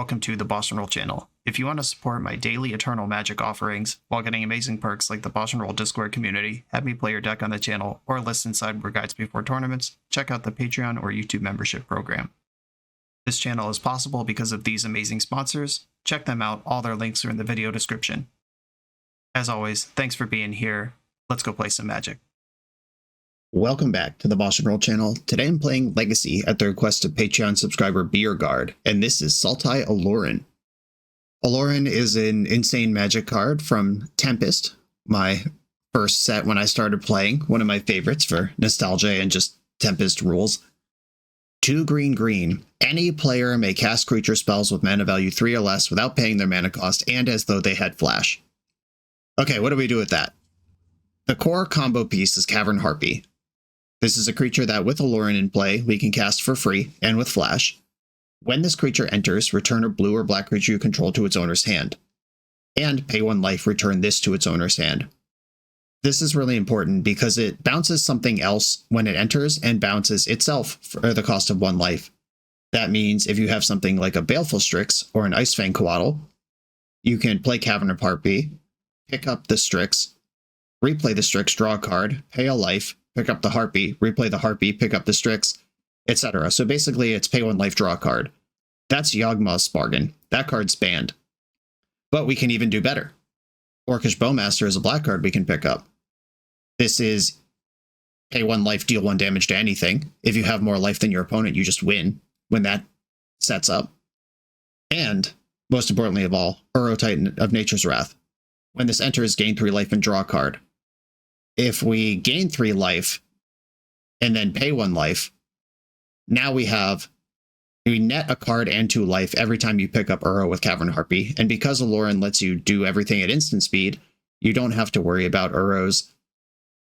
welcome to the BoshNRoll channel. If you want to support my daily Eternal Magic offerings while getting amazing perks like the BoshNRoll Discord community, have me play your deck on the channel, or listen sideboard guides before tournaments, check out the Patreon or YouTube membership program. This channel is possible because of these amazing sponsors. Check them out, all their links are in the video description. As always, thanks for being here. Let's go play some Magic. Welcome back to the BoshNRoll channel. Today I'm playing Legacy at the request of Patreon subscriber Beerguard, and this is Sultai Aluren. Aluren is an insane Magic card from Tempest, my first set when I started playing, one of my favorites for nostalgia and just Tempest rules. 2 green. Any player may cast creature spells with mana value 3 or less without paying their mana cost and as though they had flash. Okay, what do we do with that? The core combo piece is Cavern Harpy. This is a creature that, with Aluren in play, we can cast for free and with flash. When this creature enters, return a blue or black creature you control to its owner's hand. And pay 1 life, return this to its owner's hand. This is really important because it bounces something else when it enters and bounces itself for the cost of 1 life. That means if you have something like a Baleful Strix or an Icefang Coatl, you can play Cavern Harpy, pick up the Strix, replay the Strix, draw a card, pay a life, pick up the Harpy, replay the Harpy, pick up the Strix, etc. So basically it's pay 1 life, draw a card. That's Yawgmoth's Bargain. That card's banned. But we can even do better. Orcish Bowmaster is a black card we can pick up. This is pay 1 life, deal 1 damage to anything. If you have more life than your opponent, you just win when that sets up. And, most importantly of all, Uro Titan of Nature's Wrath. When this enters, gain 3 life and draw a card. If we gain 3 life and then pay 1 life, now we net a card and 2 life every time you pick up Uro with Cavern Harpy. And because Aluren lets you do everything at instant speed, you don't have to worry about Uro's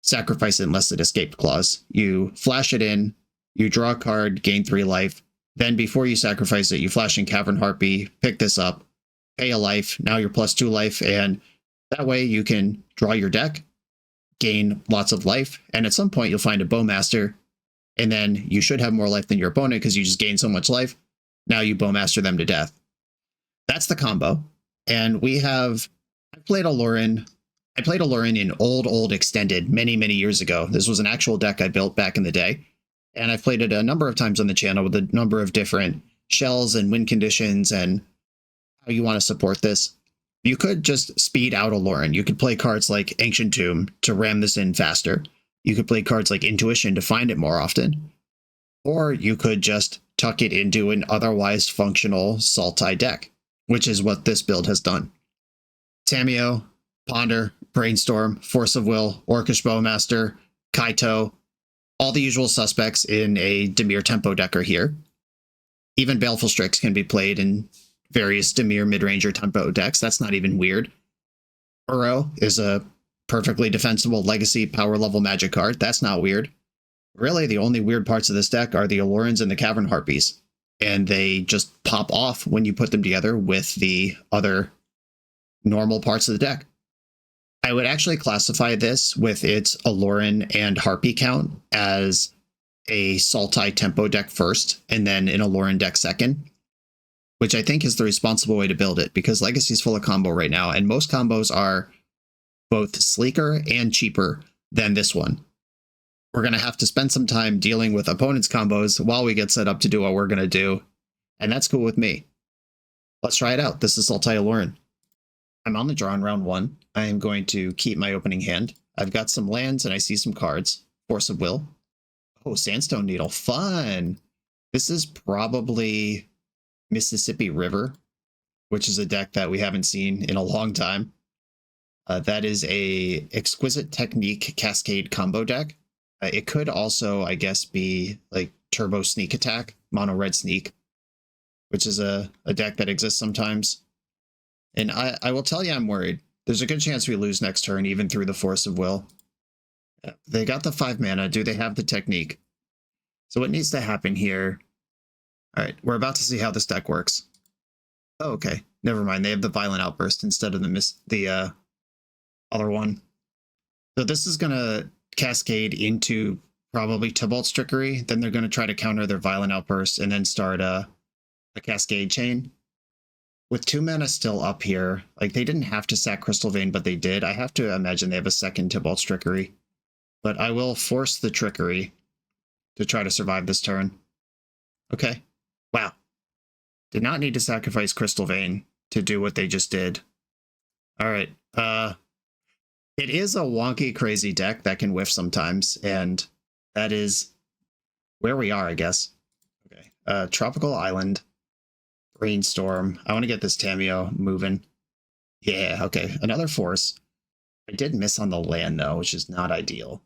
sacrifice it unless it escaped clause. You flash it in, you draw a card, gain 3 life. Then before you sacrifice it, you flash in Cavern Harpy, pick this up, pay a life. Now you're plus 2 life, and that way you can draw your deck, gain lots of life, and at some point you'll find a Bowmaster, and then you should have more life than your opponent because you just gained so much life. Now you Bowmaster them to death. That's the combo. And I played Aluren in old Extended many years ago. This was an actual deck I built back in the day, and I've played it a number of times on the channel with a number of different shells and win conditions and how you want to support this. You could just speed out Aluren. You could play cards like Ancient Tomb to ram this in faster. You could play cards like Intuition to find it more often. Or you could just tuck it into an otherwise functional Sultai deck, which is what this build has done. Tamiyo, Ponder, Brainstorm, Force of Will, Orcish Bowmaster, Kaito, all the usual suspects in a Dimir tempo deck are here. Even Baleful Strix can be played in various Dimir mid-ranger tempo decks. That's not even weird. Uro is a perfectly defensible legacy power level Magic card. That's not weird. Really, the only weird parts of this deck are the Alurens and the Cavern Harpies, and they just pop off when you put them together with the other normal parts of the deck. I would actually classify this with its Aluren and Harpy count as a Sultai tempo deck first, and then an Aluren deck second, which I think is the responsible way to build it, because Legacy's full of combo right now, and most combos are both sleeker and cheaper than this one. We're going to have to spend some time dealing with opponents' combos while we get set up to do what we're going to do, and that's cool with me. Let's try it out. This is Sultai Aluren. I'm on the draw in round 1. I am going to keep my opening hand. I've got some lands and I see some cards. Force of Will. Oh, Sandstone Needle. Fun! This is probably Mississippi River, which is a deck that we haven't seen in a long time. That is a Exquisite Technique Cascade combo deck. It could also, I guess, be like Turbo Sneak Attack, Mono Red Sneak, which is a deck that exists sometimes. And I will tell you I'm worried. There's a good chance we lose next turn, even through the Force of Will. They got the 5 mana. Do they have the technique? So what needs to happen here? All right, we're about to see how this deck works. Oh, okay. Never mind. They have the Violent Outburst instead of the other one. So this is going to cascade into probably Tybalt's Trickery. Then they're going to try to counter their Violent Outburst and then start a cascade chain. with 2 mana still up here, like they didn't have to sack Crystal Vein, but they did. I have to imagine they have a second Tybalt's Trickery. But I will force the Trickery to try to survive this turn. Okay. Wow. Did not need to sacrifice Crystal Vein to do what they just did. Alright. It is a wonky, crazy deck that can whiff sometimes, and that is where we are, I guess. Okay. Tropical Island. Brainstorm. I want to get this Tamiyo moving. Yeah, okay. Another force. I did miss on the land, though, which is not ideal.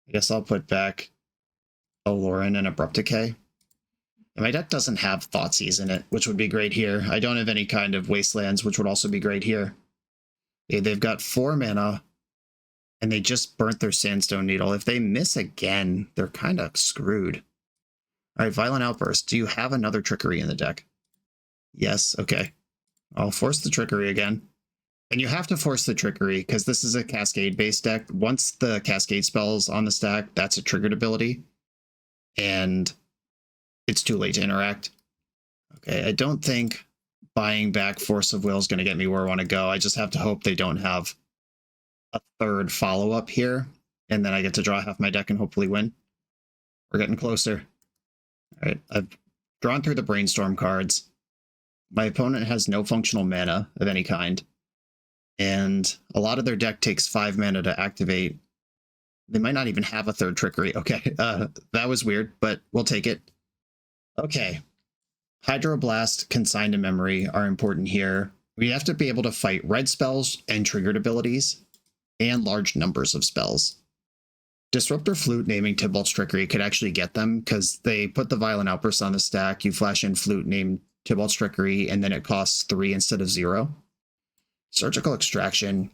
I guess I'll put back Aluren and Abrupt Decay. And my deck doesn't have Thoughtseize in it, which would be great here. I don't have any kind of Wastelands, which would also be great here. Okay, they've got 4 mana, and they just burnt their Sandstone Needle. If they miss again, they're kind of screwed. All right, Violent Outburst. Do you have another Trickery in the deck? Yes, okay. I'll force the Trickery again. And you have to force the Trickery because this is a Cascade-based deck. Once the Cascade spell's on the stack, that's a triggered ability. And it's too late to interact. Okay, I don't think buying back Force of Will is going to get me where I want to go. I just have to hope they don't have a third follow-up here. And then I get to draw half my deck and hopefully win. We're getting closer. All right, I've drawn through the Brainstorm cards. My opponent has no functional mana of any kind. And a lot of their deck takes 5 mana to activate. They might not even have a third Trickery. Okay, that was weird, but we'll take it. Okay. Hydroblast, Consign to Memory are important here. We have to be able to fight red spells and triggered abilities, and large numbers of spells. Disruptor Flute naming Tybalt's Trickery could actually get them, because they put the Violent Outburst on the stack, you flash in Flute named Tybalt's Trickery, and then it costs 3 instead of 0. Surgical Extraction.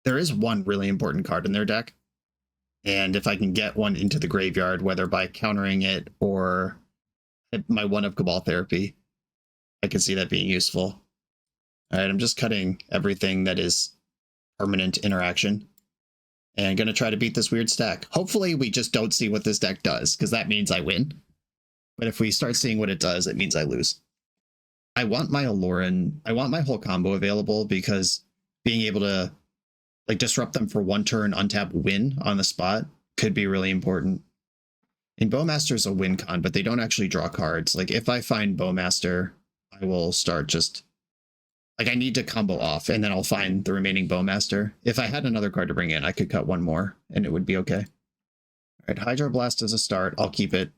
There is one really important card in their deck, and if I can get one into the graveyard, whether by countering it or my 1-of Cabal Therapy, I can see that being useful. Alright, I'm just cutting everything that is permanent interaction, and going to try to beat this weird stack. Hopefully we just don't see what this deck does, because that means I win. But if we start seeing what it does, it means I lose. I want my Aluren, I want my whole combo available, because being able to like disrupt them for 1 turn, untap, win on the spot could be really important. And Bowmaster's a win con, but they don't actually draw cards. Like if I find Bowmaster, I will start just like I need to combo off, and then I'll find the remaining Bowmaster. If I had another card to bring in, I could cut 1 more and it would be okay. All right, Hydroblast as a start. I'll keep it.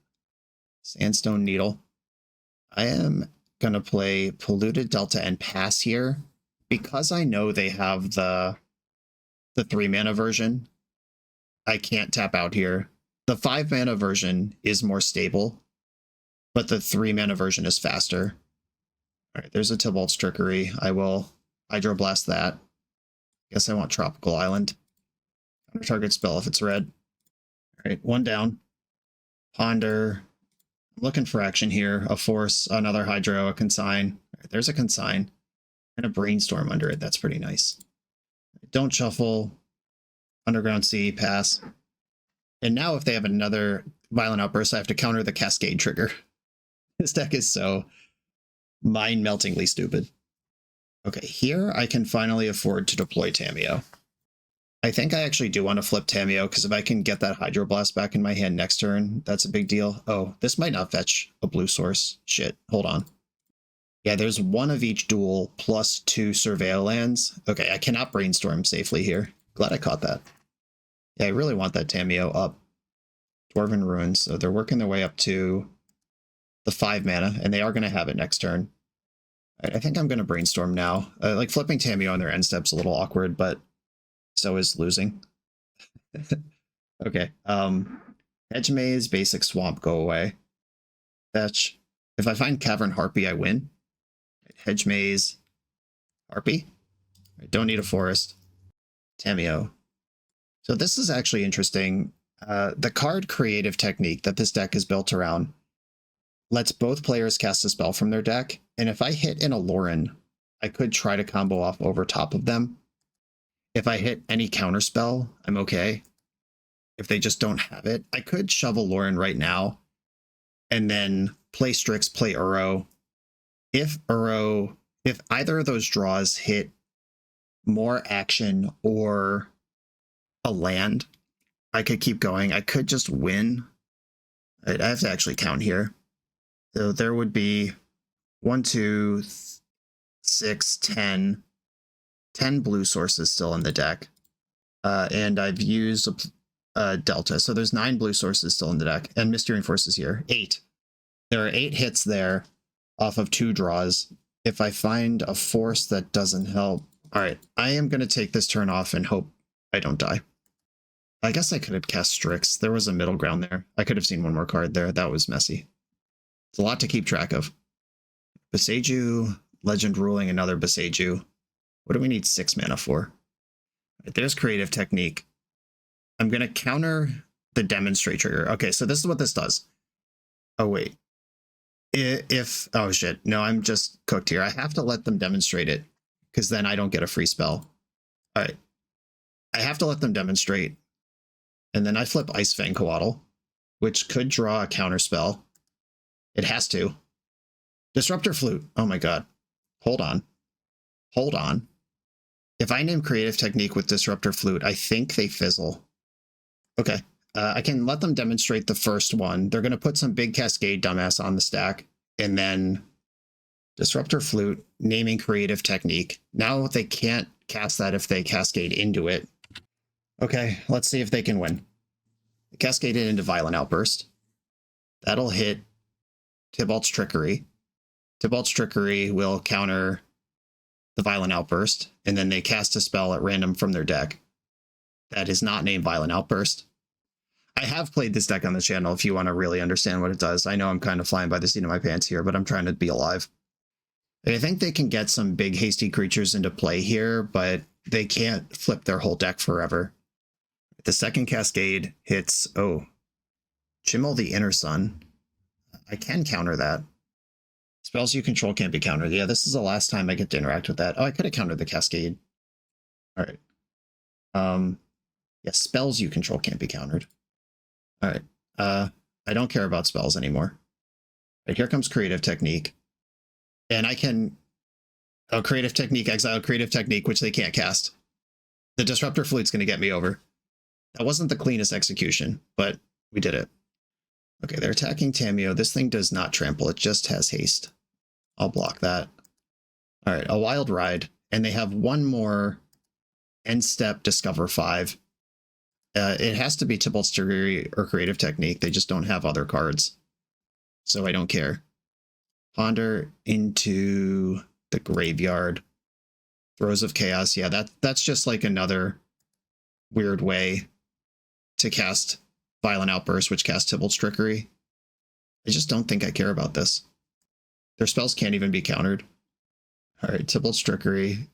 Sandstone Needle. I am going to play Polluted Delta and pass here because I know they have the 3 mana version. I can't tap out here. The 5 mana version is more stable, but the 3 mana version is faster. All right, there's a Tybalt's Trickery. I will Hydroblast that. Guess I want Tropical Island. Under target spell if it's red. All right, 1 down. Ponder. I'm looking for action here. A Force, another Hydro, a Consign. All right, there's a Consign. And a Brainstorm under it. That's pretty nice. Don't shuffle. Underground Sea, pass. And now if they have another Violent Outburst, I have to counter the Cascade trigger. This deck is so mind-meltingly stupid. Okay, here I can finally afford to deploy Tamiyo. I think I actually do want to flip Tamiyo, because if I can get that Hydroblast back in my hand next turn, that's a big deal. Oh, this might not fetch a blue source. Shit, hold on. Yeah, there's 1 of each duel plus 2 Surveil lands. Okay, I cannot Brainstorm safely here. Glad I caught that. Yeah, I really want that Tamiyo up. Dwarven Ruins, so they're working their way up to the 5 mana, and they are going to have it next turn. I think I'm going to Brainstorm now. Like, flipping Tamiyo on their end step's a little awkward, but so is losing. Okay, Hedge Maze, Basic Swamp, go away. Fetch. If I find Cavern Harpy, I win. Hedge Maze, Harpy. I don't need a forest. Tamiyo. So this is actually interesting. The card creative technique that this deck is built around lets both players cast a spell from their deck, and if I hit an Aluren, I could try to combo off over top of them. If I hit any counter spell, I'm okay. If they just don't have it, I could shove Aluren right now, and then play Strix, play Uro. If Uro if either of those draws hit more action or a land, I could keep going. I could just win. I have to actually count here. So there would be 1, 2, 6, 10 blue sources still in the deck. And I've used a delta. So there's 9 blue sources still in the deck. And Mystery Forces here, 8. There are 8 hits there off of 2 draws. If I find a force that doesn't help... All right, I am going to take this turn off and hope I don't die. I guess I could have cast Strix. There was a middle ground there. I could have seen one more card there. That was messy. It's a lot to keep track of. Boseiju, Legend Ruling, another Boseiju. What do we need 6 mana for? Right, there's Creative Technique. I'm going to counter the Demonstrate trigger. Okay, so this is what this does. Oh, wait. If... Oh, shit. No, I'm just cooked here. I have to let them demonstrate it, because then I don't get a free spell. All right. I have to let them demonstrate. And then I flip Ice Fang Coatl, which could draw a counter spell. It has to. Disruptor Flute. Oh my god. Hold on. Hold on. If I name Creative Technique with Disruptor Flute, I think they fizzle. Okay. I can let them demonstrate the first one. They're going to put some big Cascade dumbass on the stack. And then Disruptor Flute, naming Creative Technique. Now they can't cast that if they Cascade into it. Okay, let's see if they can win. Cascade it into Violent Outburst. That'll hit Tybalt's Trickery. Tybalt's Trickery will counter the Violent Outburst, and then they cast a spell at random from their deck. That is not named Violent Outburst. I have played this deck on the channel if you want to really understand what it does. I know I'm kind of flying by the seat of my pants here, but I'm trying to be alive. I think they can get some big hasty creatures into play here, but they can't flip their whole deck forever. The second Cascade hits, Chimmel the Inner Sun. I can counter that. Spells you control can't be countered. Yeah, this is the last time I get to interact with that. Oh, I could have countered the Cascade. All right. Yeah, spells you control can't be countered. All right. I don't care about spells anymore. All right, here comes Creative Technique. And I can... Oh, Creative Technique, exile Creative Technique, which they can't cast. The Disruptor Flute's going to get me over. That wasn't the cleanest execution, but we did it. Okay, they're attacking Tamiyo. This thing does not trample. It just has haste. I'll block that. All right, a Wild Ride. And they have one more end step, Discover 5. It has to be Tybalt's Trickery or Creative Technique. They just don't have other cards. So I don't care. Ponder into the graveyard. Throes of Chaos. Yeah, that's just like another weird way to cast Violent Outburst, which casts Tybalt's Trickery. I just don't think I care about this. Their spells can't even be countered. All right, Tybalt's Trickery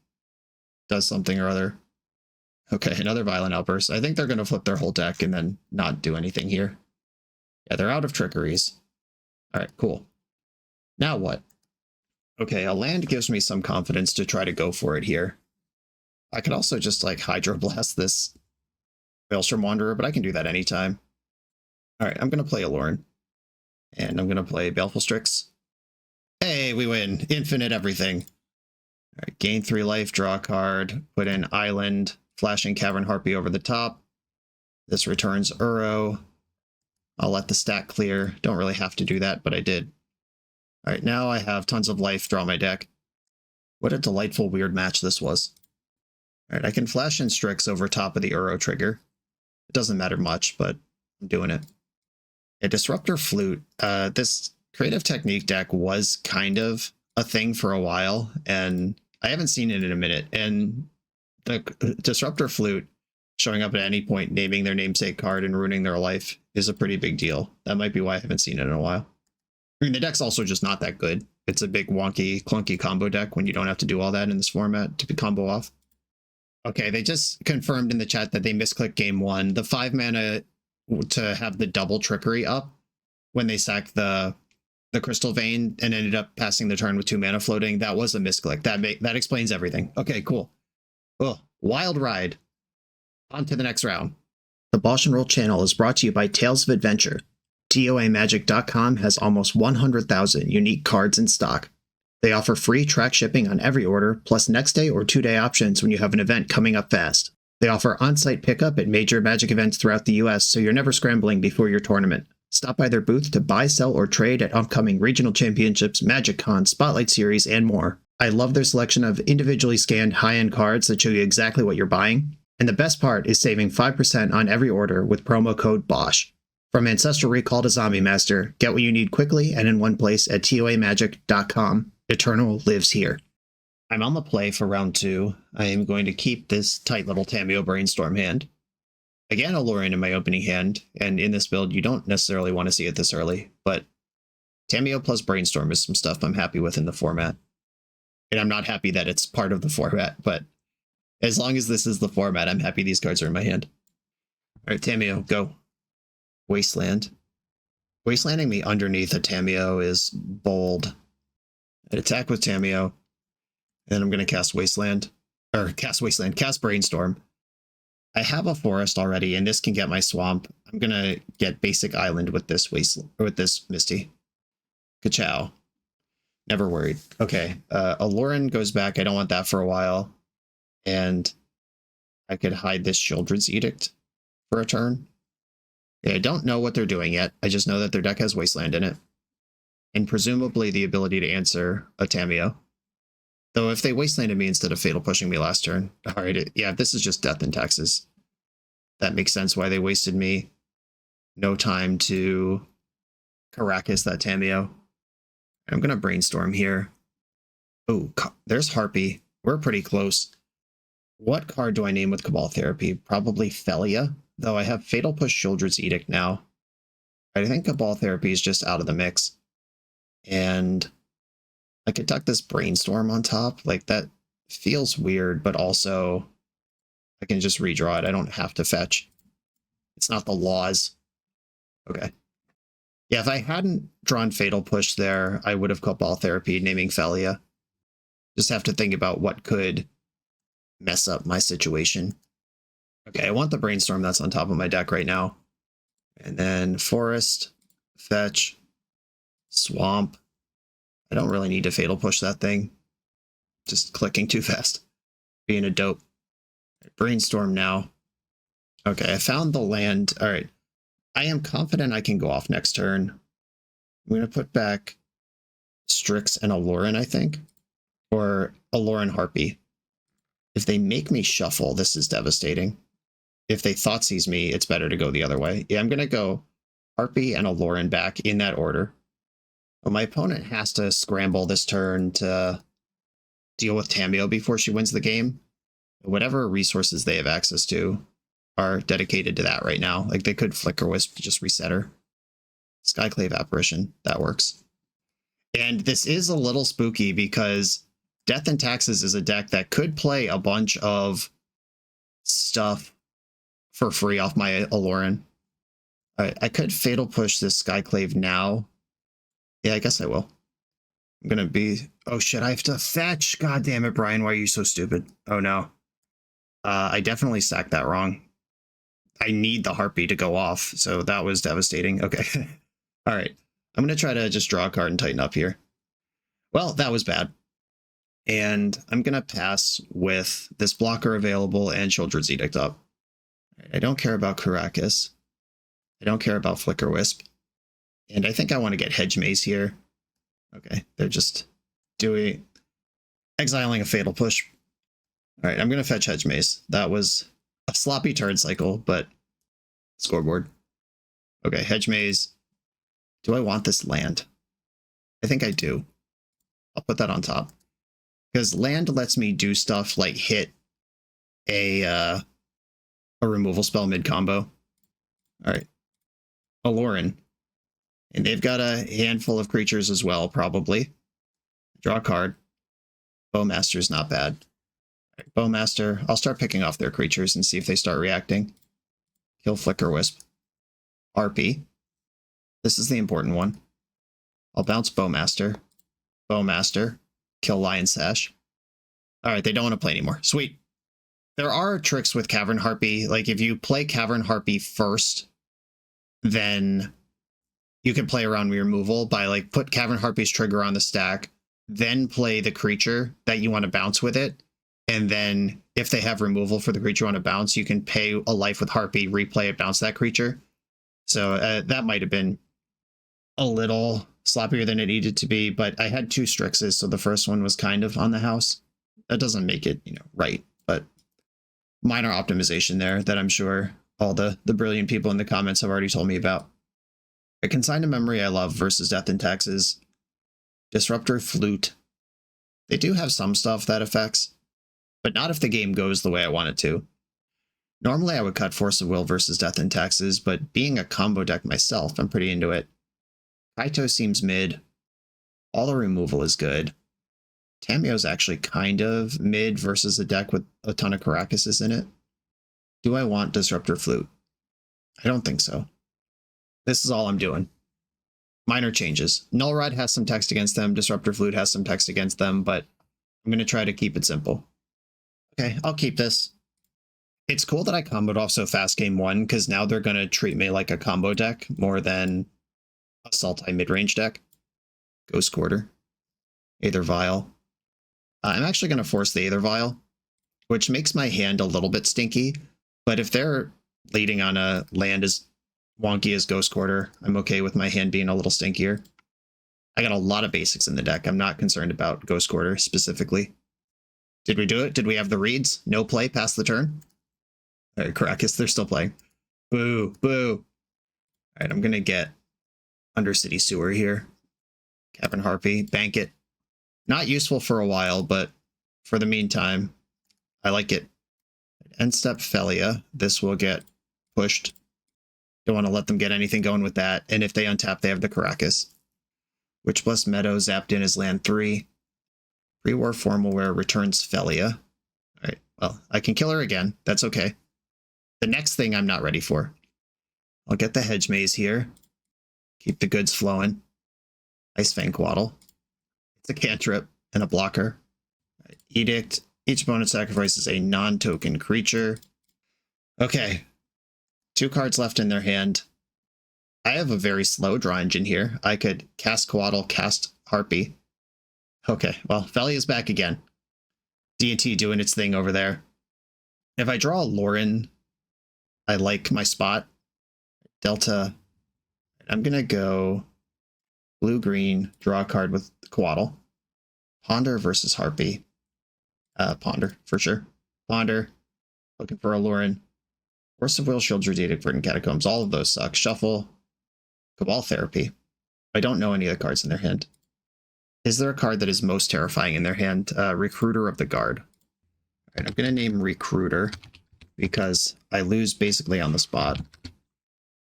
does something or other. Okay, another Violent Outburst. I think they're going to flip their whole deck and then not do anything here. Yeah, they're out of Trickeries. All right, cool. Now what? Okay, a land gives me some confidence to try to go for it here. I could also just like Hydroblast this Maelstrom Wanderer, but I can do that anytime. All right, I'm going to play Aluren. And I'm going to play Baleful Strix. Hey, we win. Infinite everything. All right, gain 3 life, draw a card, put in Island, flashing Cavern Harpy over the top. This returns Uro. I'll let the stack clear. Don't really have to do that, but I did. All right, now I have tons of life, draw my deck. What a delightful, weird match this was. All right, I can flash in Strix over top of the Uro trigger. It doesn't matter much, but I'm doing it. A Disruptor Flute. This Creative Technique deck was kind of a thing for a while, and I haven't seen it in a minute. And the Disruptor Flute showing up at any point, naming their namesake card and ruining their life is a pretty big deal. That might be why I haven't seen it in a while. I mean, the deck's also just not that good. It's a big, wonky, clunky combo deck when you don't have to do all that in this format to combo off. Okay, they just confirmed in the chat that they misclicked game 1. The 5 mana to have the double Trickery up when they sacked the Crystal Vein and ended up passing the turn with 2 mana floating, that was a misclick. That explains everything. Okay, cool. Oh, Wild Ride. On to the next round. The BoshNRoll channel is brought to you by Tales of Adventure. TOAMagic.com has almost 100,000 unique cards in stock. They offer free track shipping on every order, plus next day or 2-day options when you have an event coming up fast. They offer on-site pickup at major Magic events throughout the US, so you're never scrambling before your tournament. Stop by their booth to buy, sell, or trade at upcoming regional championships, Magic Con, Spotlight Series, and more. I love their selection of individually scanned high-end cards that show you exactly what you're buying. And the best part is saving 5% on every order with promo code BOSH. From Ancestral Recall to Zombie Master, get what you need quickly and in one place at toamagic.com. Eternal lives here. I'm on the play for round 2. I am going to keep this tight little Tamiyo Brainstorm hand. Again, Aluren in my opening hand, and in this build, you don't necessarily want to see it this early, but Tamiyo plus Brainstorm is some stuff I'm happy with in the format. And I'm not happy that it's part of the format, but as long as this is the format, I'm happy these cards are in my hand. All right, Tamiyo, go. Wasteland. Wastelanding me underneath a Tamiyo is bold. I'd attack with Tamiyo, and then I'm going to cast Brainstorm. I have a forest already, and this can get my swamp. I'm going to get basic island with this Misty. Ka-chow. Never worried. Okay, Aluren goes back. I don't want that for a while. And I could hide this Children's Edict for a turn. Yeah, I don't know what they're doing yet. I just know that their deck has Wasteland in it. And presumably the ability to answer a Tamiyo. Though if they Wastelanded me instead of Fatal Pushing me last turn. Alright, yeah, this is just death and taxes. That makes sense why they wasted me. No time to Caracas that Tamiyo. I'm going to Brainstorm here. Oh, there's Harpy. We're pretty close. What card do I name with Cabal Therapy? Probably Felia, though I have Fatal Push Children's Edict now. I think Cabal Therapy is just out of the mix. And I could tuck this Brainstorm on top. Like, that feels weird, but also I can just redraw it. I don't have to fetch. It's not the laws. Okay. Yeah, if I hadn't drawn Fatal Push there, I would have Cabal Therapy naming Felia. Just have to think about what could mess up my situation. Okay, I want the Brainstorm that's on top of my deck right now. And then Forest, Fetch, Swamp. I don't really need to Fatal Push that thing. Just clicking too fast. Being a dope. Brainstorm now. Okay, I found the land. All right. I am confident I can go off next turn. I'm going to put back Strix and Aluren, I think. Or Aluren Harpy. If they make me shuffle, this is devastating. If they Thoughtseize me, it's better to go the other way. Yeah, I'm going to go Harpy and Aluren back in that order. But my opponent has to scramble this turn to deal with Tamiyo before she wins the game. Whatever resources they have access to are dedicated to that right now. Like, they could Flicker Wisp to just reset her. Skyclave Apparition, that works. And this is a little spooky because Death and Taxes is a deck that could play a bunch of stuff for free off my Aluren. Alright, I could Fatal Push this Skyclave now. Yeah, I guess I will. I'm gonna be... Oh shit, I have to fetch! God damn it, Brian, why are you so stupid? Oh no. I definitely sacked that wrong. I need the Harpy to go off, so that was devastating. Okay. Alright. I'm gonna try to just draw a card and tighten up here. Well, that was bad. And I'm gonna pass with this blocker available and Children's Edict up. I don't care about Caracas. I don't care about Flicker Wisp. And I think I want to get Hedge Maze here. Okay, they're just exiling a Fatal Push. Alright, I'm going to fetch Hedge Maze. That was a sloppy turn cycle, but scoreboard. Okay, Hedge Maze. Do I want this land? I think I do. I'll put that on top. Because land lets me do stuff like hit a removal spell mid-combo. Alright. Aluren. And they've got a handful of creatures as well, probably. Draw a card. Bowmaster's not bad. Right, Bowmaster. I'll start picking off their creatures and see if they start reacting. Kill Flicker Wisp. Harpy. This is the important one. I'll bounce Bowmaster. Bowmaster. Kill Lion Sash. Alright, they don't want to play anymore. Sweet. There are tricks with Cavern Harpy. Like, if you play Cavern Harpy first, then you can play around removal by, like, put Cavern Harpy's trigger on the stack, then play the creature that you want to bounce with it. And then if they have removal for the creature you want to bounce, you can pay a life with Harpy, replay it, bounce that creature. So that might have been a little sloppier than it needed to be, but I had 2 Strixes, so the first one was kind of on the house. That doesn't make it, right, but minor optimization there that I'm sure all the brilliant people in the comments have already told me about. A Consign to Memory I love versus Death and Taxes. Disruptor Flute. They do have some stuff that affects, but not if the game goes the way I want it to. Normally I would cut Force of Will versus Death and Taxes, but being a combo deck myself, I'm pretty into it. Kaito seems mid. All the removal is good. Tamiyo's actually kind of mid versus a deck with a ton of Caracases in it. Do I want Disruptor Flute? I don't think so. This is all I'm doing. Minor changes. Null Rod has some text against them. Disruptor Flute has some text against them, but I'm going to try to keep it simple. Okay, I'll keep this. It's cool that I comboed off so fast game 1, because now they're going to treat me like a combo deck more than a Sultai midrange deck. Ghost Quarter. Aether Vial. I'm actually going to force the Aether Vial, which makes my hand a little bit stinky, but if they're leading on a land as wonky as Ghost Quarter, I'm okay with my hand being a little stinkier. I got a lot of basics in the deck. I'm not concerned about Ghost Quarter specifically. Did we do it? Did we have the reads? No play past the turn? All right, Caracas, they're still playing. Boo, boo. All right, I'm going to get Undercity Sewer here. Captain Harpy, bank it. Not useful for a while, but for the meantime, I like it. End step Felia. This will get pushed. Don't want to let them get anything going with that. And if they untap, they have the Caracas. Witch Blessed Meadow zapped in as land 3. Pre-war Formalware returns Felia. All right, well, I can kill her again. That's okay. The next thing I'm not ready for. I'll get the Hedge Maze here. Keep the goods flowing. Ice Fang Quaddle. It's a cantrip and a blocker. Right, Edict. Each opponent sacrifices a non-token creature. Okay. 2 cards left in their hand. I have a very slow draw engine here. I could cast Quaddle, cast Harpy. Okay, well, Felia's back again. D&T doing its thing over there. If I draw Aluren, I like my spot. Delta. I'm going to go blue-green, draw a card with Quaddle. Ponder versus Harpy. Ponder, for sure. Ponder. Looking for Aluren. Force of Will, Shield, Druidic, Verdant Catacombs. All of those suck. Shuffle. Cabal Therapy. I don't know any of the cards in their hand. Is there a card that is most terrifying in their hand? Recruiter of the Guard. All right, I'm going to name Recruiter because I lose basically on the spot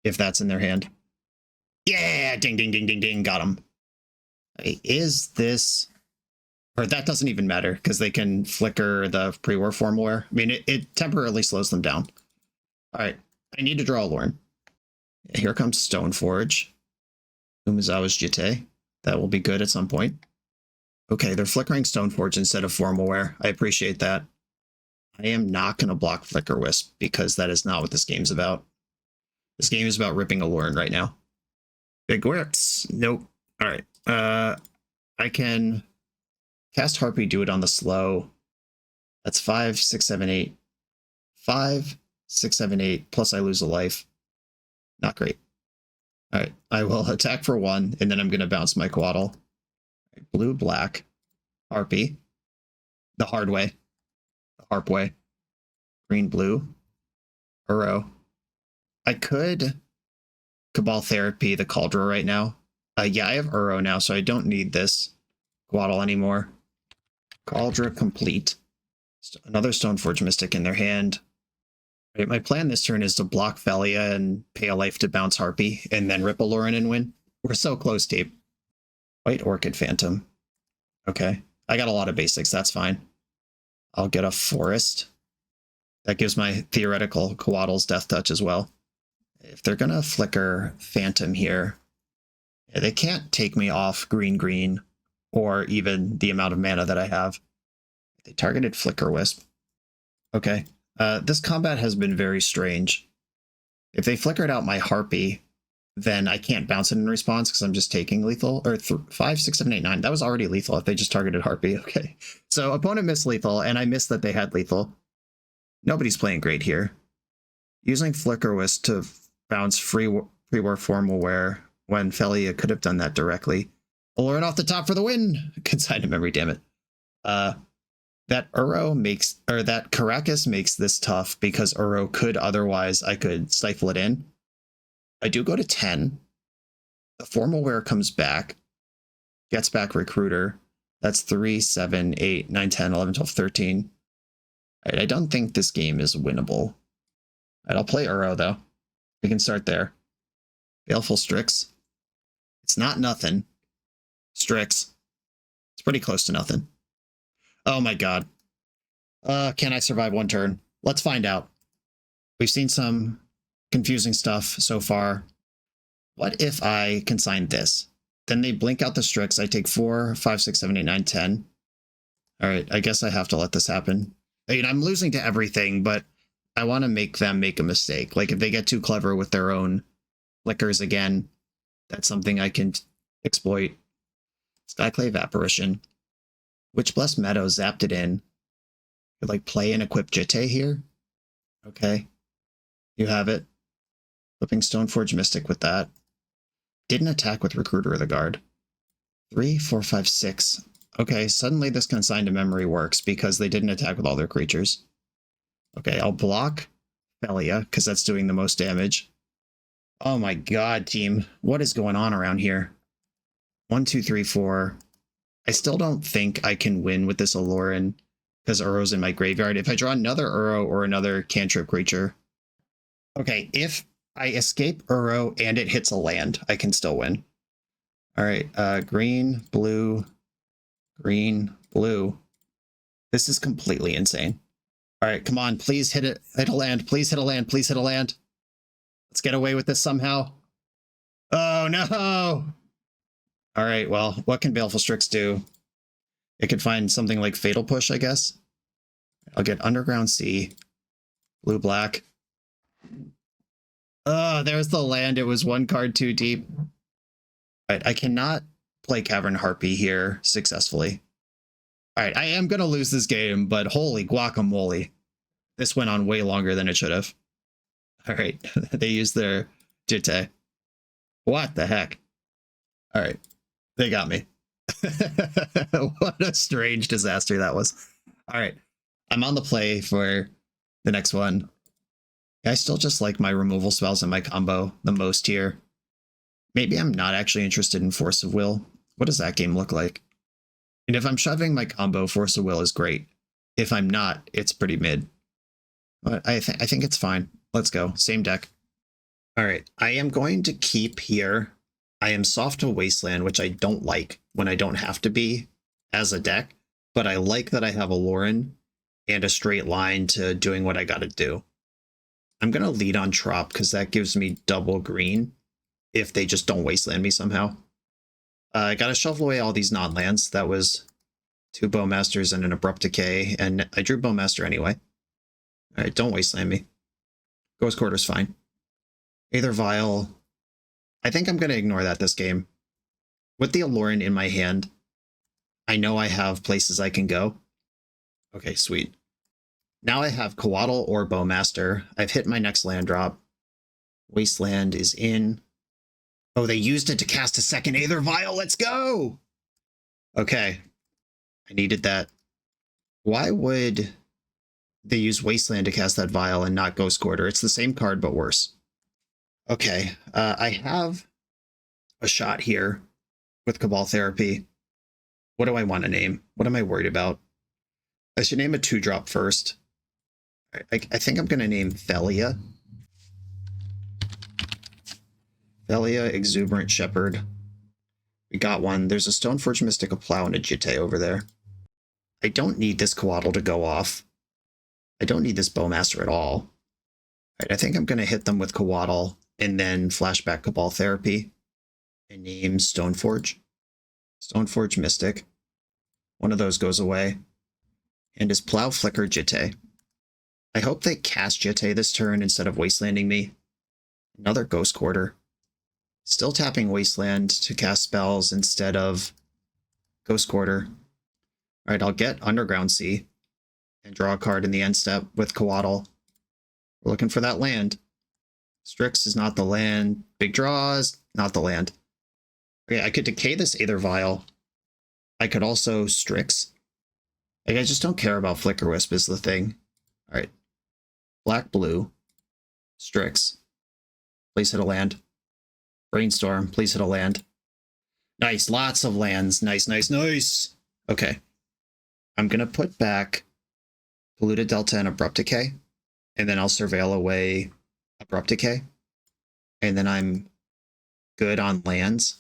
if that's in their hand. Yeah! Ding, ding, ding, ding, ding. Got him. Is this... Or that doesn't even matter because they can flicker the pre-war Formalware. I mean, it temporarily slows them down. All right, I need to draw Aluren. Here comes Stoneforge. Umezawa's Jitte. That will be good at some point. Okay, they're flickering Stoneforge instead of Formalware. I appreciate that. I am not going to block Flicker Wisp because that is not what this game's about. This game is about ripping Aluren right now. Big whips. Nope. All right. I can cast Harpy, do it on the slow. That's 5, 6, 7, 8. 5, 6, 7, 8. Plus I lose a life. Not great. All right. I will attack for 1, and then I'm going to bounce my Quaddle. Blue, black. Harpy. The hard way. The harp way. Green, blue. Uro. I could Cabal Therapy the Cauldron right now. Yeah, I have Uro now, so I don't need this Quaddle anymore. Cauldron complete. Another Stoneforge Mystic in their hand. Right, my plan this turn is to block Felia and pay a life to bounce Harpy, and then rip Aluren and win. We're so close, Tape. White Orchid Phantom. Okay, I got a lot of basics, that's fine. I'll get a Forest. That gives my theoretical Quaddles Death Touch as well. If they're gonna flicker Phantom here, they can't take me off green, or even the amount of mana that I have. They targeted Flicker Wisp. Okay. This combat has been very strange. If they flickered out my Harpy, then I can't bounce it in response because I'm just taking lethal. Or 5, 6, 7, 8, 9. That was already lethal if they just targeted Harpy. Okay. So opponent missed lethal, and I missed that they had lethal. Nobody's playing great here. Using Flicker Wisp to bounce Pre-War Formal Wear when Felia could have done that directly. Aluren off the top for the win! Consign to memory, damn it. That that Caracas makes this tough because Uro could otherwise, I could stifle it in. I do go to 10. The Formal Wear comes back. Gets back Recruiter. That's 3, 7, 8, 9, 10, 11, 12, 13. Right, I don't think this game is winnable. Right, I'll play Uro, though. We can start there. Baleful Strix. It's not nothing. Strix. It's pretty close to nothing. Oh my god. Can I survive one turn? Let's find out. We've seen some confusing stuff so far. What if I consign this? Then they blink out the Strix. I take 4, 5, 6, 7, 8, 9, 10. Alright, I guess I have to let this happen. I mean, I'm losing to everything, but I want to make them make a mistake. Like, if they get too clever with their own flickers again, that's something I can exploit. Skyclave Apparition. Witchblessed Meadow zapped it in. Could, like, play and equip Jitte here. Okay. You have it. Flipping Stoneforge Mystic with that. Didn't attack with Recruiter of the Guard. 3, 4, 5, 6. Okay, suddenly this Consign to Memory works because they didn't attack with all their creatures. Okay, I'll block Felia because that's doing the most damage. Oh my god, team. What is going on around here? 1, 2, 3, 4. I still don't think I can win with this Aluren because Uro's in my graveyard. If I draw another Uro or another cantrip creature... Okay, if I escape Uro and it hits a land, I can still win. Alright, green, blue, green, blue. This is completely insane. Alright, come on, please hit it. Hit a land, please hit a land, please hit a land. Let's get away with this somehow. Oh no! Alright, well, what can Baleful Strix do? It could find something like Fatal Push, I guess. I'll get Underground Sea. Blue-black. Oh, there's the land. It was one card too deep. Alright, I cannot play Cavern Harpy here successfully. Alright, I am going to lose this game, but holy guacamole. This went on way longer than it should have. Alright, they used their Jitte. What the heck? Alright, they got me. What a strange disaster that was. Alright, I'm on the play for the next one. I still just like my removal spells and my combo the most here. Maybe I'm not actually interested in Force of Will. What does that game look like? And if I'm shoving my combo, Force of Will is great. If I'm not, it's pretty mid. But I think it's fine. Let's go. Same deck. Alright, I am going to keep here. I am soft to Wasteland, which I don't like when I don't have to be as a deck. But I like that I have Aluren and a straight line to doing what I gotta do. I'm going to lead on Trop because that gives me double green if they just don't Wasteland me somehow. I got to shovel away all these non-lands. That was 2 Bowmasters and an Abrupt Decay, and I drew Bowmaster anyway. Alright, don't Wasteland me. Ghost Quarter's fine. Aether Vial. I think I'm going to ignore that this game. With the Aluren in my hand, I know I have places I can go. Okay, sweet. Now I have Coatl or Bowmaster. I've hit my next land drop. Wasteland is in. Oh, they used it to cast a second Aether Vial. Let's go! Okay. I needed that. Why would they use Wasteland to cast that Vial and not Ghost Quarter? It's the same card, but worse. Okay. I have a shot here with Cabal Therapy. What do I want to name? What am I worried about? I should name a 2-drop first. I think I'm going to name Felia. Felia, Exuberant Shepherd. We got one. There's a Stoneforge Mystical Plow and a Jitte over there. I don't need this Coatl to go off. I don't need this Bowmaster at all. Right, I think I'm going to hit them with Coatl and then flashback Cabal Therapy and name Stoneforge. Stoneforge Mystic. One of those goes away. And his Plow Flicker Jitte. I hope they cast Jitte this turn instead of Wastelanding me. Another Ghost Quarter. Still tapping Wasteland to cast spells instead of Ghost Quarter. All right, I'll get Underground Sea and draw a card in the end step with Coatl. We're looking for that land. Strix is not the land. Big draws, not the land. Okay, I could decay this Aether Vial. I could also Strix. Like, I just don't care about Flicker Wisp is the thing. All right. Black, blue. Strix. Please hit a land. Brainstorm. Please hit a land. Nice. Lots of lands. Nice, nice, nice. Okay. I'm going to put back Polluted Delta and Abrupt Decay. And then I'll Surveil away Abrupt Decay. And then I'm good on lands.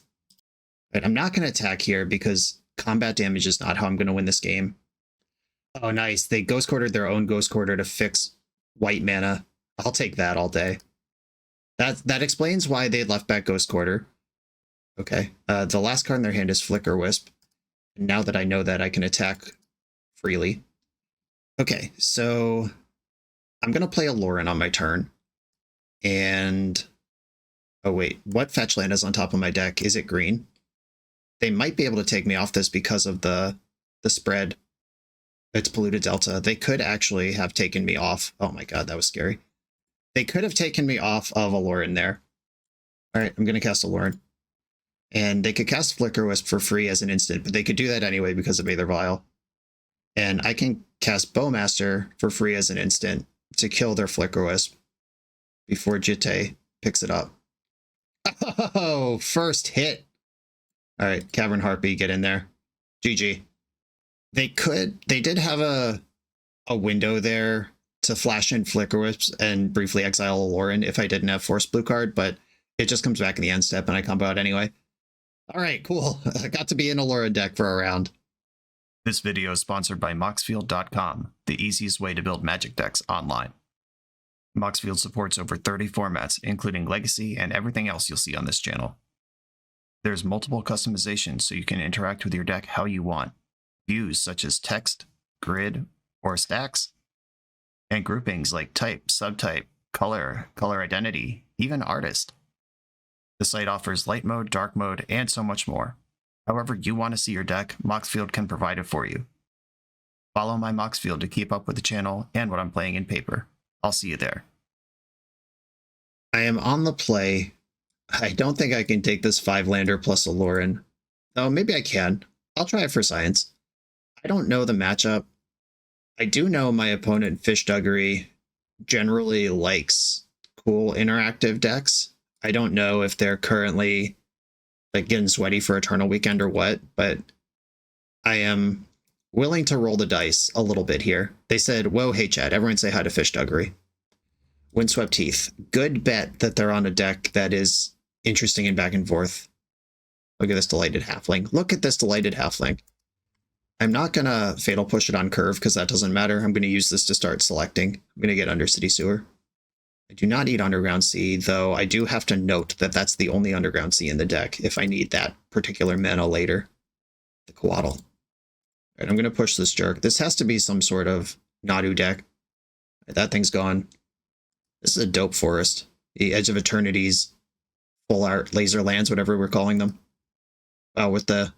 But I'm not going to attack here because combat damage is not how I'm going to win this game. Oh, nice. They Ghost Quartered their own Ghost Quarter to fix white mana. I'll take that all day. That explains why they left back Ghost Quarter. Okay. The last card in their hand is Flicker Wisp. And now that I know that, I can attack freely. Okay, so I'm going to play Aluren on my turn. And... oh, wait. What fetch land is on top of my deck? Is it green? They might be able to take me off this because of the spread. It's Polluted Delta. They could actually have taken me off. Oh my god, that was scary. They could have taken me off of Aluren there. Alright, I'm going to cast Aluren. And they could cast Flicker Wisp for free as an instant, but they could do that anyway because of Aether Vial. And I can cast Bowmaster for free as an instant to kill their Flicker Wisp before Jitte picks it up. Oh, first hit. Alright, Cavern Harpy, get in there. GG. They did have a window there to flash in Flicker Wisps and briefly exile Aluren if I didn't have Force Blue card, but it just comes back in the end step and I combo out anyway. Alright, cool. I got to be in Aluren deck for a round. This video is sponsored by Moxfield.com, the easiest way to build Magic decks online. Moxfield supports over 30 formats, including Legacy and everything else you'll see on this channel. There's multiple customizations so you can interact with your deck how you want. Views such as text, grid, or stacks, and groupings like type, subtype, color, color identity, even artist. The site offers light mode, dark mode, and so much more. However you want to see your deck, Moxfield can provide it for you. Follow my Moxfield to keep up with the channel and what I'm playing in paper. I'll see you there. I am on the play. I don't think I can take this 5-lander plus Aluren. Oh, maybe I can. I'll try it for science. I don't know the matchup. I do know my opponent, Fish Duggery, generally likes cool interactive decks. I don't know if they're currently like getting sweaty for Eternal Weekend or what, but I am willing to roll the dice a little bit here. They said, whoa, hey chat, everyone say hi to Fish Duggery. Windswept Teeth. Good bet that they're on a deck that is interesting and back and forth. Look at this Delighted Halfling. Look at this Delighted Halfling. I'm not going to Fatal Push it on curve because that doesn't matter. I'm going to use this to start selecting. I'm going to get Undercity Sewer. I do not need Underground Sea, though I do have to note that that's the only Underground Sea in the deck if I need that particular mana later. The Coatl. All right, I'm going to push this jerk. This has to be some sort of Nadu deck. That thing's gone. This is a dope forest. The Edge of Eternity's full art laser lands, whatever we're calling them. With the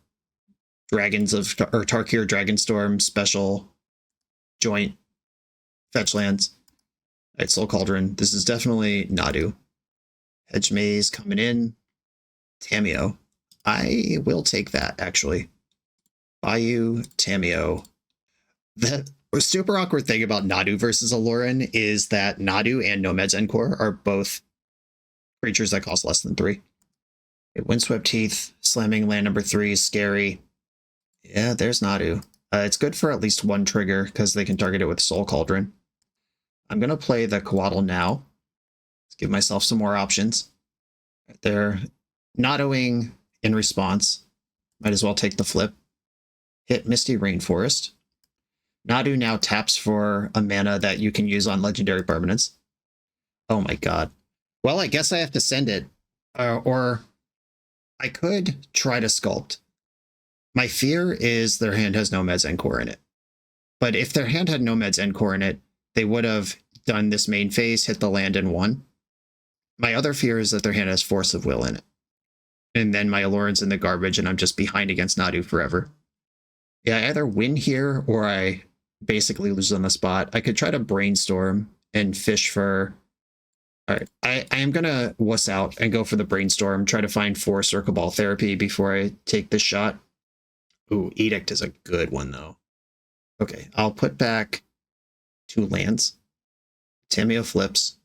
Dragons of, or Tarkir Dragonstorm special joint fetch lands. Alright, Soul Cauldron. This is definitely Nadu. Hedge Maze coming in. Tameo. I will take that, actually. Bayou, Tameo. The super awkward thing about Nadu versus Aluren is that Nadu and Nomad's Encore are both creatures that cost less than 3. Windswept Teeth, slamming land number 3 is scary. Yeah, there's Nadu. It's good for at least one trigger because they can target it with Soul Cauldron. I'm going to play the Coatl now. Let's give myself some more options. They're Naduing in response. Might as well take the flip. Hit Misty Rainforest. Nadu now taps for a mana that you can use on legendary permanents. Oh my god. Well, I guess I have to send it. Or I could try to sculpt. My fear is their hand has Nomad's Encore in it. But if their hand had Nomad's Encore in it, they would have done this main phase, hit the land, and won. My other fear is that their hand has Force of Will in it. and then my Aluren's in the garbage, and I'm just behind against Nadu forever. Yeah, I either win here or I basically lose on the spot. I could try to brainstorm and fish for... All right, I am going to wuss out and go for the brainstorm, try to find Force or Cabal Therapy before I take this shot. Ooh, Edict is a good one, though. Okay, I'll put back 2 lands. Tamiyo flips.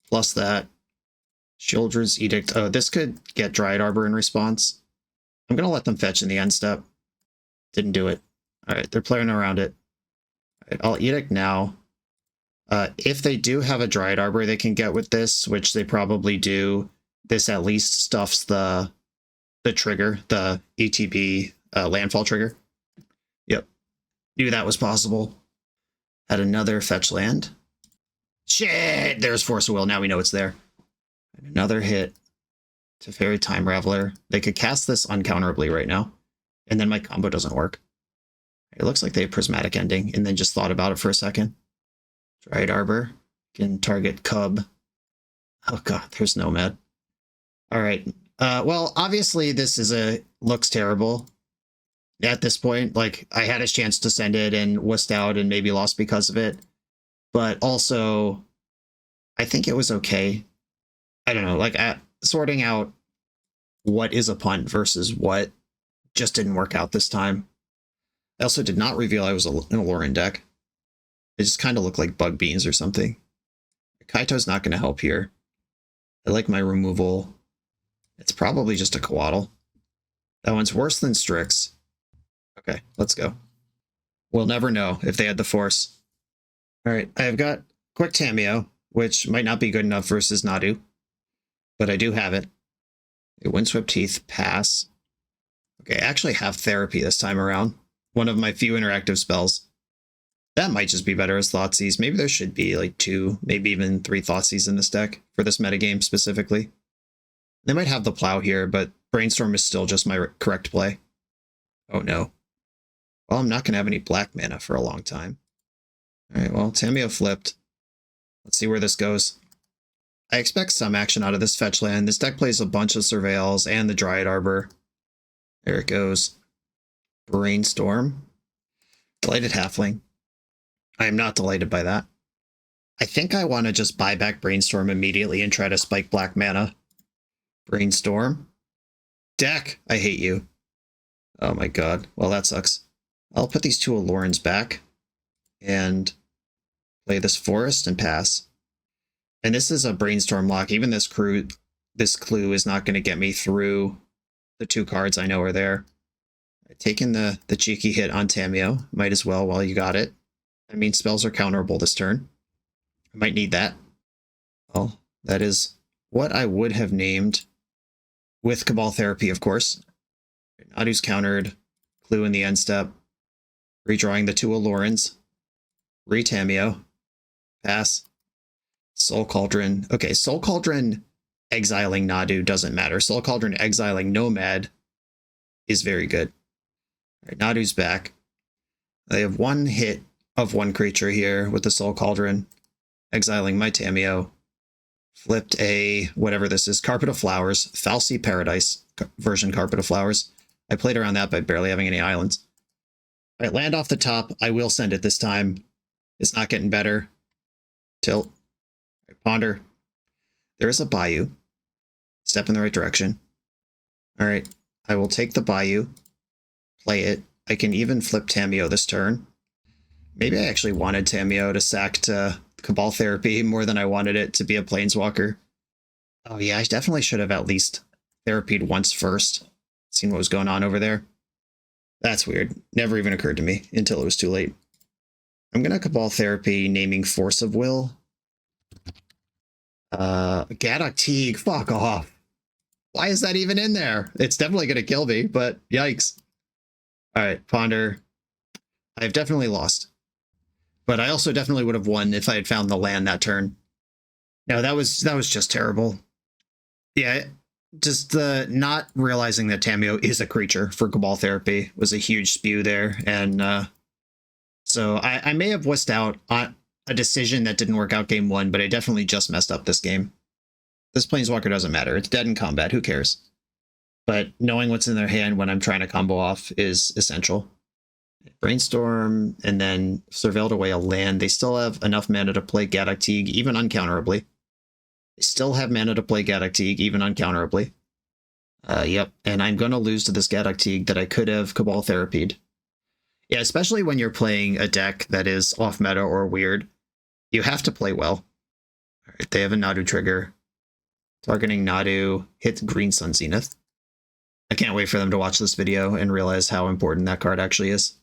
Plus that. Shieldred's Edict. Oh, this could get Dryad Arbor in response. I'm going to let them fetch in the end step. Didn't do it. All right, they're playing around it. All right, I'll Edict now. If they do have a Dryad Arbor they can get with this, which they probably do, this at least stuffs the trigger, the ETB landfall trigger. Yep. Knew that was possible. Had another fetch land. Shit! There's Force of Will. Now we know it's there. And another hit to Fairy Time Raveler. They could cast this uncounterably right now. And then my combo doesn't work. It looks like they have Prismatic Ending, and then just thought about it for a second. Dryad Arbor can target Cub. Oh god, there's Nomad. All right. Well, obviously this looks terrible at this point. Like, I had a chance to send it and wussed out and maybe lost because of it. But also, I think it was okay. I don't know, like sorting out what is a punt versus what just didn't work out this time. I also did not reveal I was an Aluren deck. It just kind of looked like Bug Beans or something. Kaito's not going to help here. I like my removal. It's probably just a Coatl. That one's worse than Strix. Okay, let's go. We'll never know if they had the Force. All right, I've got Quick Tamiyo, which might not be good enough versus Nadu, but I do have it. A Windswept Teeth, pass. Okay, I actually have Therapy this time around. One of my few interactive spells. That might just be better as Thoughtseize. Maybe there should be like 2, maybe even 3 Thoughtseize in this deck for this metagame specifically. They might have the Plow here, but Brainstorm is still just my correct play. Oh no. Well, I'm not going to have any black mana for a long time. Alright, well, Tamiyo flipped. Let's see where this goes. I expect some action out of this fetch land. This deck plays a bunch of Surveils and the Dryad Arbor. There it goes. Brainstorm. Delighted Halfling. I am not delighted by that. I think I want to just buy back Brainstorm immediately and try to spike black mana. Brainstorm. Deck, I hate you. Oh my god. Well, that sucks. I'll put these 2 Alurens back and play this Forest and pass. And this is a Brainstorm lock. Even this clue is not going to get me through the 2 cards I know are there. Taking the cheeky hit on Tamiyo. Might as well while you got it. I mean, spells are counterable this turn. I might need that. Well, that is what I would have named with Cabal Therapy, of course. Nadu's countered. Clue in the end step. Redrawing the 2 Alurens. Re-Tamiyo. Pass. Soul Cauldron. Okay, Soul Cauldron exiling Nadu doesn't matter. Soul Cauldron exiling Nomad is very good. All right, Nadu's back. They have 1 hit of 1 creature here with the Soul Cauldron. Exiling my Tamiyo. Flipped a, whatever this is, Carpet of Flowers. Falsey Paradise version Carpet of Flowers. I played around that by barely having any islands. All right, land off the top. I will send it this time. It's not getting better. Tilt. All right, ponder. There is a Bayou. Step in the right direction. All right, I will take the Bayou. Play it. I can even flip Tamiyo this turn. Maybe I actually wanted Tamiyo to sack to Cabal Therapy more than I wanted it to be a Planeswalker. Oh yeah, I definitely should have at least therapied once first. Seen what was going on over there. That's weird. Never even occurred to me until it was too late. I'm going to Cabal Therapy, naming Force of Will. Gaddock Teague, fuck off. Why is that even in there? It's definitely going to kill me, but yikes. Alright, Ponder. I've definitely lost. But I also definitely would have won if I had found the land that turn. No, that was just terrible. Yeah, just the not realizing that Tamiyo is a creature for Cabal Therapy was a huge spew there. And so I may have wussed out on a decision that didn't work out game 1, but I definitely just messed up this game. This Planeswalker doesn't matter. It's dead in combat. Who cares? but knowing what's in their hand when I'm trying to combo off is essential. Brainstorm, and then Surveilled away a land. They still have enough mana to play Gaddock Teeg, even uncounterably. They still have mana to play Gaddock Teeg, even uncounterably. Yep, and I'm going to lose to this Gaddock Teeg that I could have Cabal Therapied. Yeah, especially when you're playing a deck that is off meta or weird, you have to play well. All right, they have a Nadu trigger. Targeting Nadu, hits Green Sun Zenith. I can't wait for them to watch this video and realize how important that card actually is.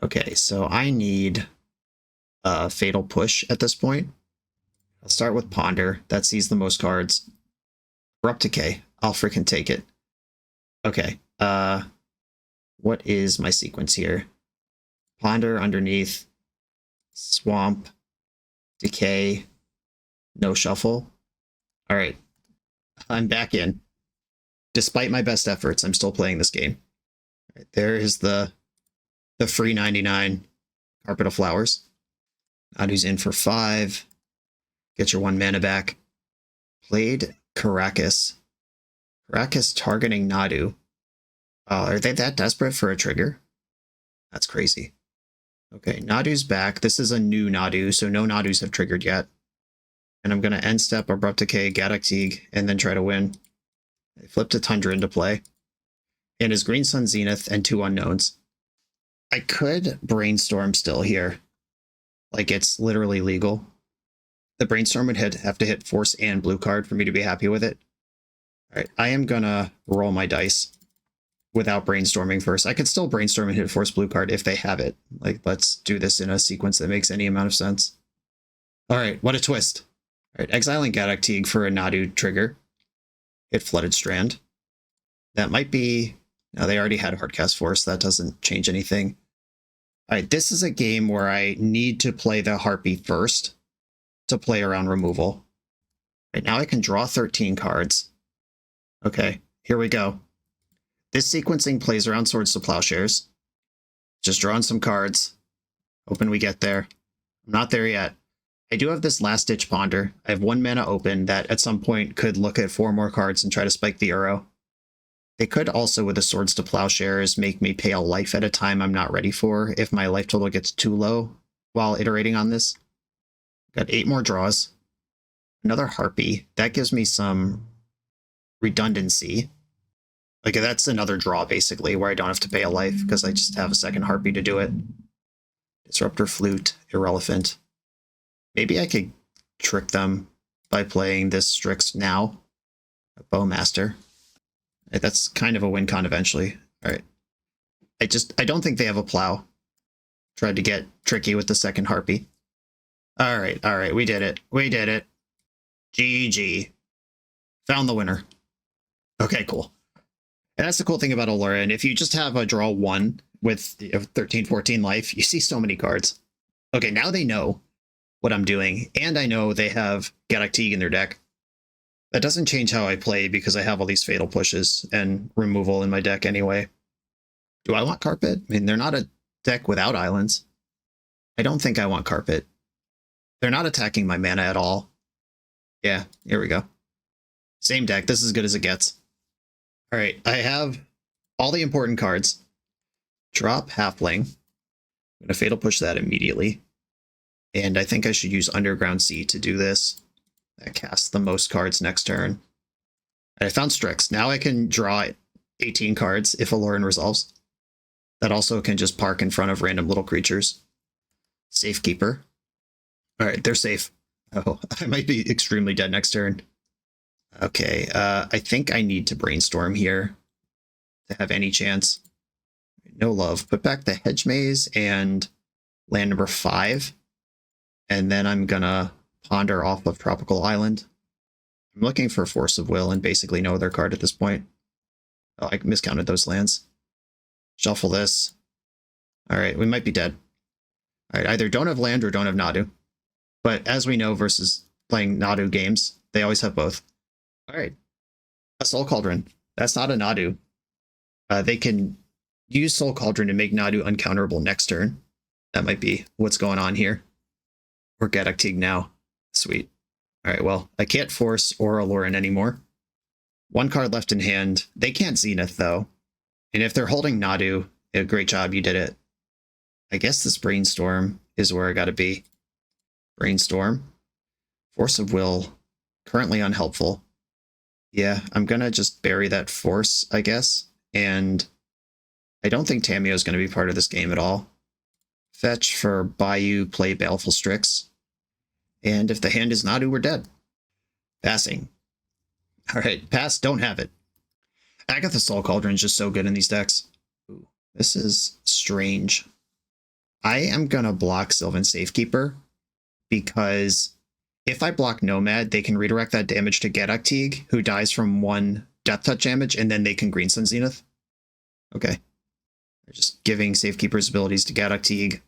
Okay, so I need a Fatal Push at this point. I'll start with Ponder. That sees the most cards. Abrupt Decay. I'll freaking take it. Okay, what is my sequence here? Ponder underneath, Swamp, Decay, no Shuffle. All right, I'm back in. Despite my best efforts, I'm still playing this game. All right, there is the free 99 Carpet of Flowers. Nadu's in for 5. Get your 1 mana back. Played Caracas. Caracas targeting Nadu. Are they that desperate for a trigger? That's crazy. Okay, Nadu's back. This is a new Nadu, so no Nadus have triggered yet. And I'm going to end step Abrupt Decay, Gaddock Teeg, and then try to win. They flipped a Tundra into play. And his Green Sun Zenith and 2 unknowns. I could Brainstorm still here. Like, it's literally legal. The Brainstorm would have to hit Force and blue card for me to be happy with it. All right, I am going to roll my dice without brainstorming first. I could still brainstorm and hit Force blue card if they have it. Like, let's do this in a sequence that makes any amount of sense. All right, what a twist. All right, exiling Gaddock Teeg for a Nadu trigger. Hit Flooded Strand. That might be... No, they already had Hardcast Force. That doesn't change anything. All right, this is a game where I need to play the Harpy first to play around removal. Right now I can draw 13 cards. Okay, here we go. This sequencing plays around Swords to Plowshares. Just drawing some cards. Hoping we get there. I'm not there yet. I do have this Last Ditch Ponder. I have 1 mana open that at some point could look at 4 more cards and try to spike the arrow. They could also, with the Swords to Plowshares, make me pay a life at a time I'm not ready for if my life total gets too low while iterating on this. Got 8 more draws. Another Harpy. That gives me some redundancy. Like, that's another draw, basically, where I don't have to pay a life because I just have a second Harpy to do it. Disruptor Flute. Irrelevant. Maybe I could trick them by playing this Strix now. A Bowmaster. That's kind of a win con eventually. All right. I don't think they have a plow. Tried to get tricky with the second Harpy. All right, we did it. We did it. GG. Found the winner. Okay, cool. And that's the cool thing about Aluren. If you just have a draw 1 with 13, 14 life, you see so many cards. Okay, now they know what I'm doing, and I know they have Gaddock Teeg in their deck. That doesn't change how I play because I have all these Fatal Pushes and removal in my deck anyway. Do I want Carpet? I mean, they're not a deck without islands. I don't think I want Carpet. They're not attacking my mana at all. Yeah, here we go. Same deck. This is as good as it gets. All right, I have all the important cards. Drop Halfling. I'm going to Fatal Push that immediately. And I think I should use Underground Sea to do this. That casts the most cards next turn. I found Strix. Now I can draw 18 cards if Aluren resolves. That also can just park in front of random little creatures. Safekeeper. All right, they're safe. Oh, I might be extremely dead next turn. Okay, I think I need to Brainstorm here to have any chance. No love. Put back the Hedge Maze and land number 5. And then I'm gonna Ponder off of Tropical Island. I'm looking for Force of Will and basically no other card at this point. Oh, I miscounted those lands. Shuffle this. All right, we might be dead. All right, either don't have land or don't have Nadu. But as we know, versus playing Nadu games, they always have both. All right, a Soul Cauldron. That's not a Nadu. They can use Soul Cauldron to make Nadu uncounterable next turn. That might be what's going on here. Or Gaddock Teeg now. Sweet. All right, well, I can't force or Aluren anymore. One card left in hand. They can't Zenith, though. And if they're holding Nadu, a great job, you did it. I guess this Brainstorm is where I gotta be. Brainstorm. Force of Will. Currently unhelpful. Yeah, I'm gonna just bury that Force, I guess. And I don't think Tamio is gonna be part of this game at all. Fetch for Bayou, play Baleful Strix. And if the hand is Nadu, we're dead. Passing. Alright, pass, don't have it. Agatha Soul Cauldron is just so good in these decks. Ooh, this is strange. I am gonna block Sylvan Safekeeper because if I block Nomad, they can redirect that damage to Gedok Teague, who dies from 1 Death Touch damage, and then they can Green Sun Zenith. Okay. They're just giving Safekeeper's abilities to Gedok Teague.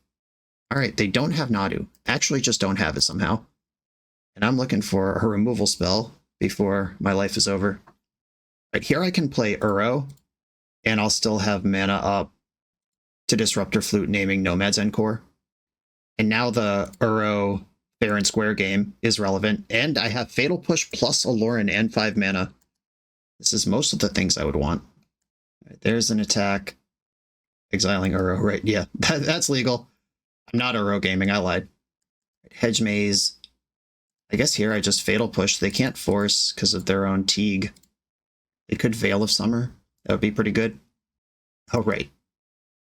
Alright, they don't have Nadu. Actually just don't have it somehow. And I'm looking for a removal spell before my life is over. Right here I can play Uro, and I'll still have mana up to Disruptor Flute, naming Nomad's Encore. And now the Uro fair and square game is relevant, and I have Fatal Push plus Aluren and 5 mana. This is most of the things I would want. Right, there's an attack. Exiling Uro, right? Yeah, that's legal. I'm not Uro gaming, I lied. Right, Hedge Maze. I guess here I just Fatal Push. They can't force because of their own Teague. They could Veil of Summer. That would be pretty good. Oh, right.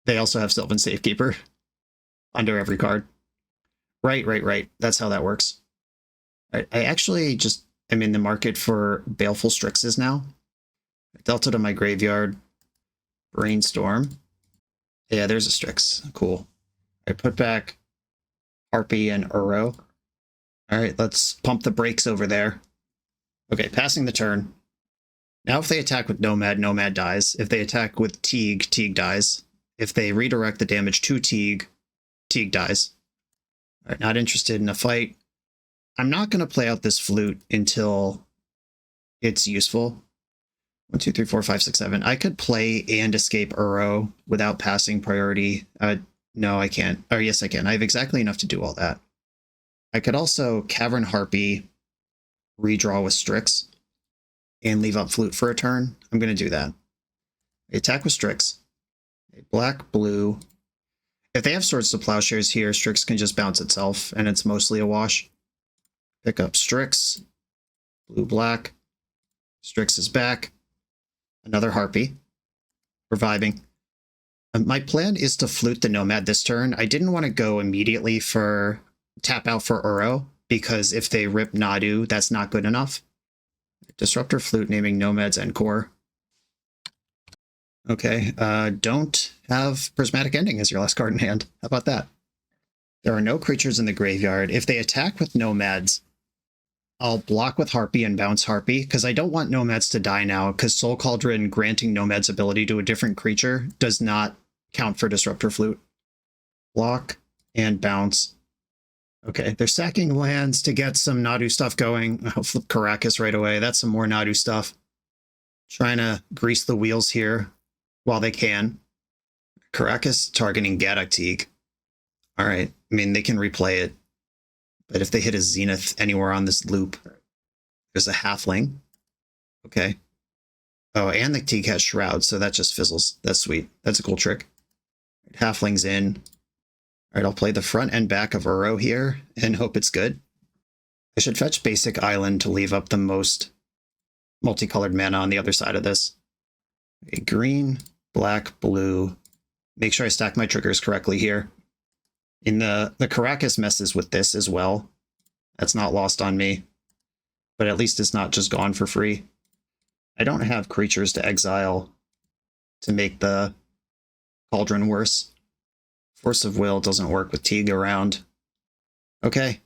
They also have Sylvan Safekeeper under every card. Right. That's how that works. Right. I actually just am in the market for Baleful Strixes now. Delta to my graveyard. Brainstorm. Yeah, there's a Strix. Cool. I put back Harpy and Uro. Alright, let's pump the brakes over there. Okay, passing the turn. Now if they attack with Nomad, Nomad dies. If they attack with Teague, Teague dies. If they redirect the damage to Teague, Teague dies. Alright, not interested in a fight. I'm not going to play out this Flute until it's useful. 1, 2, 3, 4, 5, 6, 7. I could play and escape Uro without passing priority. No, I can't. Or yes, I can. I have exactly enough to do all that. I could also Cavern Harpy, redraw with Strix, and leave up Flute for a turn. I'm going to do that. Attack with Strix. Black, blue. If they have Swords to Plowshares here, Strix can just bounce itself, and it's mostly a wash. Pick up Strix. Blue, black. Strix is back. Another Harpy. Reviving. My plan is to Flute the Nomad this turn. I didn't want to go immediately for tap out for Uro, because if they rip Nadu, that's not good enough. Disruptor Flute, naming Nomad's Encore. Okay, don't have Prismatic Ending as your last card in hand. How about that? There are no creatures in the graveyard. If they attack with Nomads, I'll block with Harpy and bounce Harpy, because I don't want Nomads to die now, because Soul Cauldron granting Nomad's ability to a different creature does not count for Disruptor Flute. Block and bounce. Okay, they're sacking lands to get some Nadu stuff going. I'll flip Caracas right away. That's some more Nadu stuff. Trying to grease the wheels here while they can. Caracas targeting Gedok Teague. Alright, I mean, they can replay it. But if they hit a Zenith anywhere on this loop, there's a Halfling. Okay. Oh, and the Teague has Shroud, so that just fizzles. That's sweet. That's a cool trick. Halfling's in. Alright, I'll play the front and back of Uro here and hope it's good. I should fetch Basic Island to leave up the most multicolored mana on the other side of this. Okay, green, black, blue. Make sure I stack my triggers correctly here. In the Caracas messes with this as well. That's not lost on me. But at least it's not just gone for free. I don't have creatures to exile to make the Cauldron worse. Force of Will doesn't work with Teague around. Okay.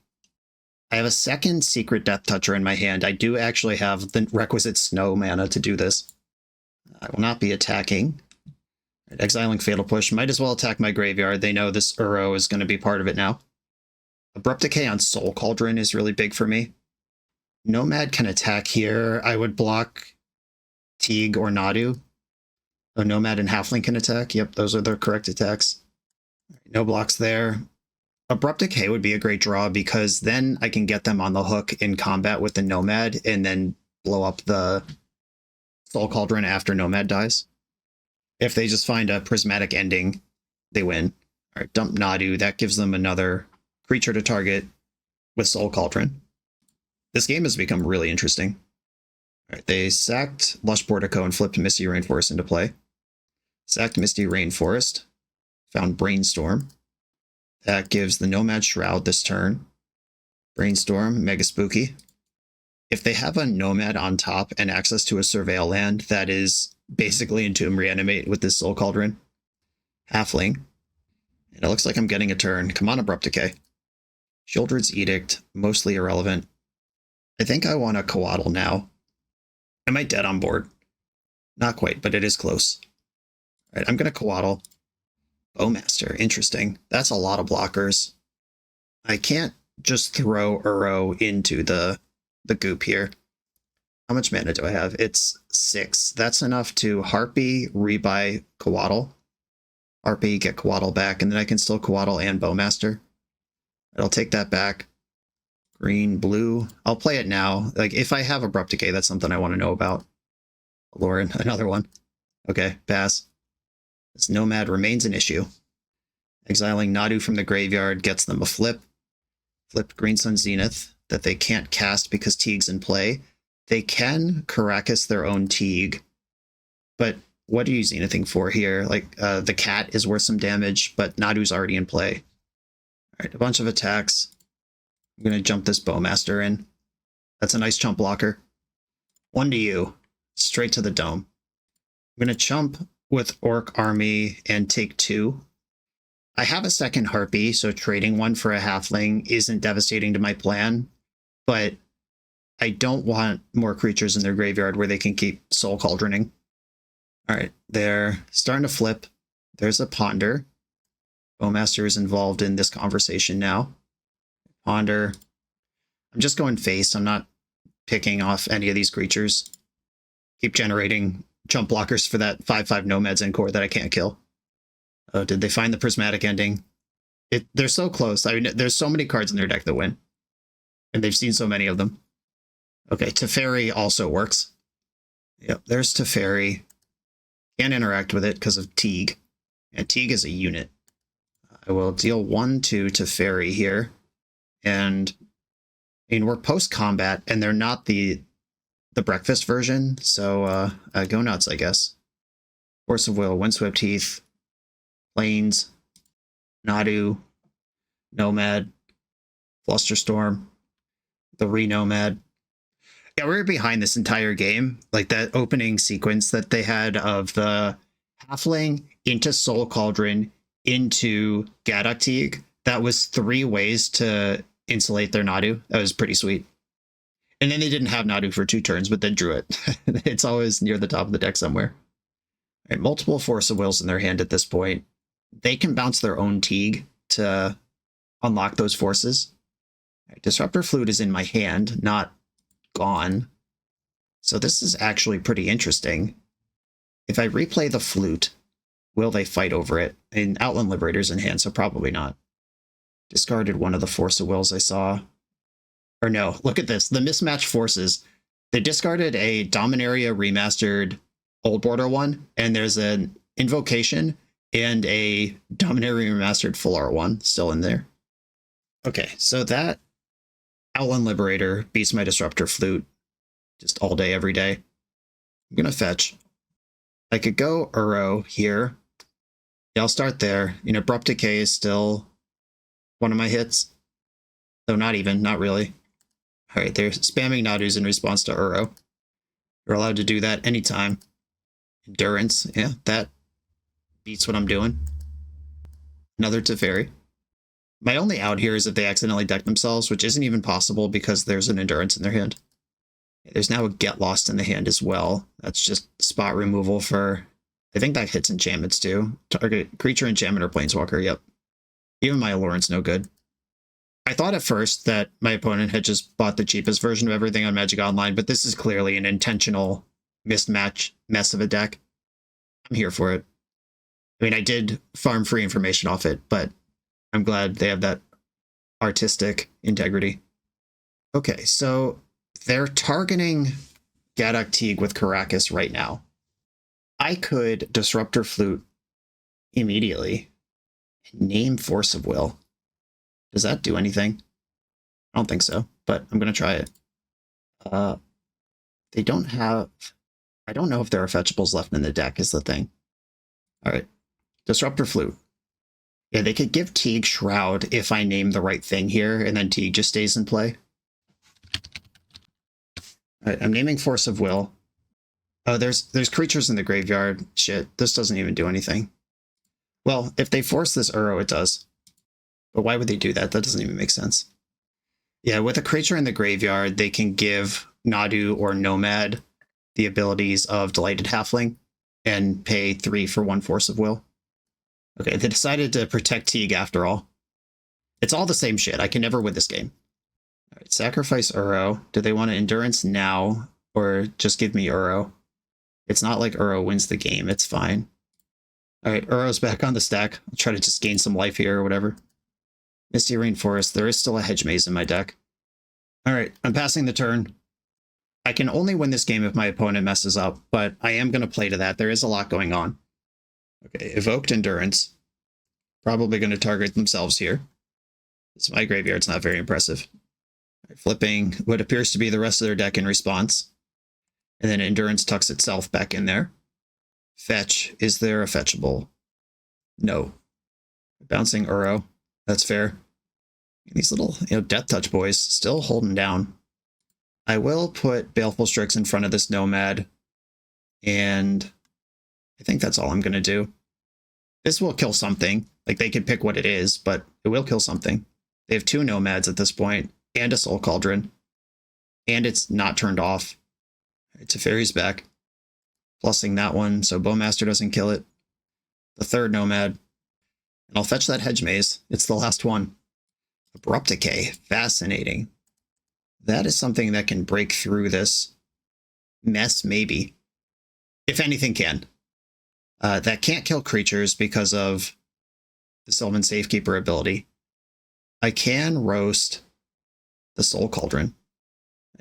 I have a second Secret Death Toucher in my hand. I do actually have the requisite snow mana to do this. I will not be attacking. Exiling Fatal Push. Might as well attack my graveyard. They know this Uro is going to be part of it now. Abrupt Decay on Soul Cauldron is really big for me. Nomad can attack here. I would block Teague or Nadu. Oh, Nomad and Halfling can attack. Yep, those are the correct attacks. No blocks there. Abrupt Decay would be a great draw because then I can get them on the hook in combat with the Nomad and then blow up the Soul Cauldron after Nomad dies. If they just find a prismatic ending, they win. All right, dump Nadu. That gives them another creature to target with Soul Cauldron. This game has become really interesting. All right, they sacked Lush Portico and flipped Misty Rainforest into play. Sacked Misty Rainforest. Found Brainstorm. That gives the Nomad Shroud this turn. Brainstorm, Mega Spooky. If they have a Nomad on top and access to a Surveil land, that is basically Entomb Reanimate with this Soul Cauldron. Halfling. And it looks like I'm getting a turn. Come on, Abrupt Decay. Shieldred's Edict, mostly irrelevant. I think I want a Coatl now. Am I dead on board? Not quite, but it is close. All right, I'm going to Coatl. Bowmaster, interesting. That's a lot of blockers. I can't just throw Uro into the goop here. How much mana do I have? It's 6. That's enough to Harpy, rebuy Coatl. Harpy, get Coatl back, and then I can still Coatl and Bowmaster. I'll take that back. Green, blue. I'll play it now. Like, if I have Abrupt Decay, that's something I want to know about. Aluren, another one. Okay, pass. This Nomad remains an issue. Exiling Nadu from the graveyard gets them a flip. Flip Green Sun Zenith that they can't cast because Teague's in play. They can Karakas their own Teague, but what are you Zenithing for here? Like, the cat is worth some damage, but Nadu's already in play. All right, a bunch of attacks. I'm going to jump this Bowmaster in. That's a nice chump blocker. 1 to you. Straight to the dome. I'm going to chump with Orc Army and take 2. I have a second Harpy, so trading one for a Halfling isn't devastating to my plan, but I don't want more creatures in their graveyard where they can keep Soul Cauldroning. All right, they're starting to flip. There's a Ponder. Bowmaster is involved in this conversation now. Ponder. I'm just going face. I'm not picking off any of these creatures. Keep generating jump blockers for that 5/5 Nomads in core that I can't kill. Oh, did they find the prismatic ending? They're so close. I mean, there's so many cards in their deck that win. And they've seen so many of them. Okay, Teferi also works. Yep, there's Teferi. Can't interact with it because of Teague. And Teague is a unit. I will deal 1/2 Teferi here. And I mean, we're post-combat, and they're not the breakfast version, so go nuts, I guess. Force of Will, Windswept Heath, Plains, Nadu, Nomad, Flusterstorm, the Re-Nomad. Yeah, we were behind this entire game. Like, that opening sequence that they had of the Halfling into Soul Cauldron into Gaddock Teague, that was 3 ways to insulate their Nadu. That was pretty sweet. And then they didn't have Nadu for 2 turns, but then drew it. It's always near the top of the deck somewhere. All right, multiple Force of Wills in their hand at this point. They can bounce their own Teague to unlock those forces. All right, Disruptor Flute is in my hand, not gone. So this is actually pretty interesting. If I replay the Flute, will they fight over it? And Outland Liberator's in hand, so probably not. Discarded one of the Force of Wills I saw. Or no, look at this. The mismatched forces. They discarded a Dominaria remastered Old Border one, and there's an Invocation and a Dominaria remastered Full Art one still in there. Okay, so that Outland Liberator beats my Disruptor Flute just all day, every day. I'm going to fetch. I could go Uro here. Yeah, I'll start there. You know, Abrupt Decay is still one of my hits. Though not even, not really. All right, they're spamming Nadus in response to Uro. You're allowed to do that anytime. Endurance, yeah, that beats what I'm doing. Another Teferi. My only out here is if they accidentally deck themselves, which isn't even possible because there's an Endurance in their hand. There's now a Get Lost in the hand as well. That's just spot removal for... I think that hits enchantments too. Target creature, enchantment, or planeswalker, yep. Even my Aluren's no good. I thought at first that my opponent had just bought the cheapest version of everything on Magic Online, but this is clearly an intentional mismatch mess of a deck. I'm here for it. I mean, I did farm free information off it, but I'm glad they have that artistic integrity. Okay, so they're targeting Gaddock Teague with Caracas right now. I could Disruptor Flute immediately. Name Force of Will. Does that do anything? I don't think so, but I'm going to try it. They don't have... I don't know if there are fetchables left in the deck is the thing. All right. Disruptor Flute. Yeah, they could give Teague Shroud if I name the right thing here, and then Teague just stays in play. All right, I'm naming Force of Will. Oh, there's creatures in the graveyard. Shit, this doesn't even do anything. Well, if they force this Uro, it does. But why would they do that? That doesn't even make sense. Yeah, with a creature in the graveyard, they can give Nadu or Nomad the abilities of Delighted Halfling and pay 3 for 1 Force of Will. Okay, they decided to protect Teague after all. It's all the same shit. I can never win this game. All right, sacrifice Uro. Do they want to Endurance now or just give me Uro? It's not like Uro wins the game. It's fine. All right, Uro's back on the stack. I'll try to just gain some life here or whatever. Misty Rainforest. There is still a Hedge Maze in my deck. All right, I'm passing the turn. I can only win this game if my opponent messes up, but I am going to play to that. There is a lot going on. Okay, Evoked Endurance. Probably going to target themselves here. So my graveyard's not very impressive. Right, flipping what appears to be the rest of their deck in response. And then Endurance tucks itself back in there. Fetch. Is there a fetchable? No. Bouncing Uro. That's fair. These little, Death Touch boys still holding down. I will put Baleful Strix in front of this Nomad. And I think that's all I'm going to do. This will kill something. Like, they could pick what it is, but it will kill something. They have 2 Nomads at this point, and a Soul Cauldron. And it's not turned off. Teferi's back. Plussing that one, so Bowmaster doesn't kill it. The 3rd Nomad. And I'll fetch that Hedge Maze. It's the last one. Abrupt Decay. Fascinating. That is something that can break through this mess, maybe. If anything can. That can't kill creatures because of the Sylvan Safekeeper ability. I can roast the Soul Cauldron.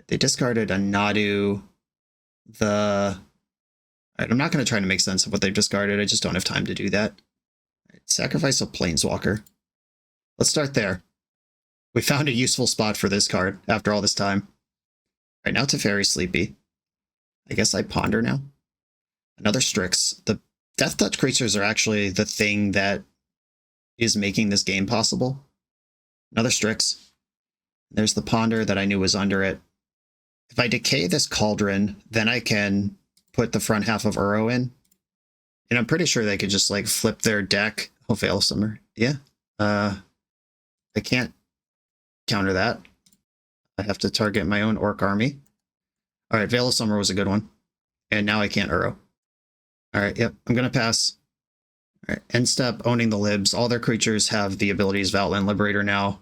They discarded a Nadu. I'm not going to try to make sense of what they've discarded. I just don't have time to do that. Sacrifice a Planeswalker. Let's start there. We found a useful spot for this card after all this time. Right now Teferi's sleepy. I guess I ponder now. Another Strix. The Death Touch creatures are actually the thing that is making this game possible. Another Strix. There's the Ponder that I knew was under it. If I decay this Cauldron, then I can put the front half of Uro in. And I'm pretty sure they could just like flip their deck. Oh, Veil of Summer. Yeah. I can't counter that. I have to target my own Orc army. All right, Veil of Summer was a good one. And now I can't Uro. All right, yep, I'm going to pass. All right, end step, owning the libs. All their creatures have the abilities of Outland Liberator now.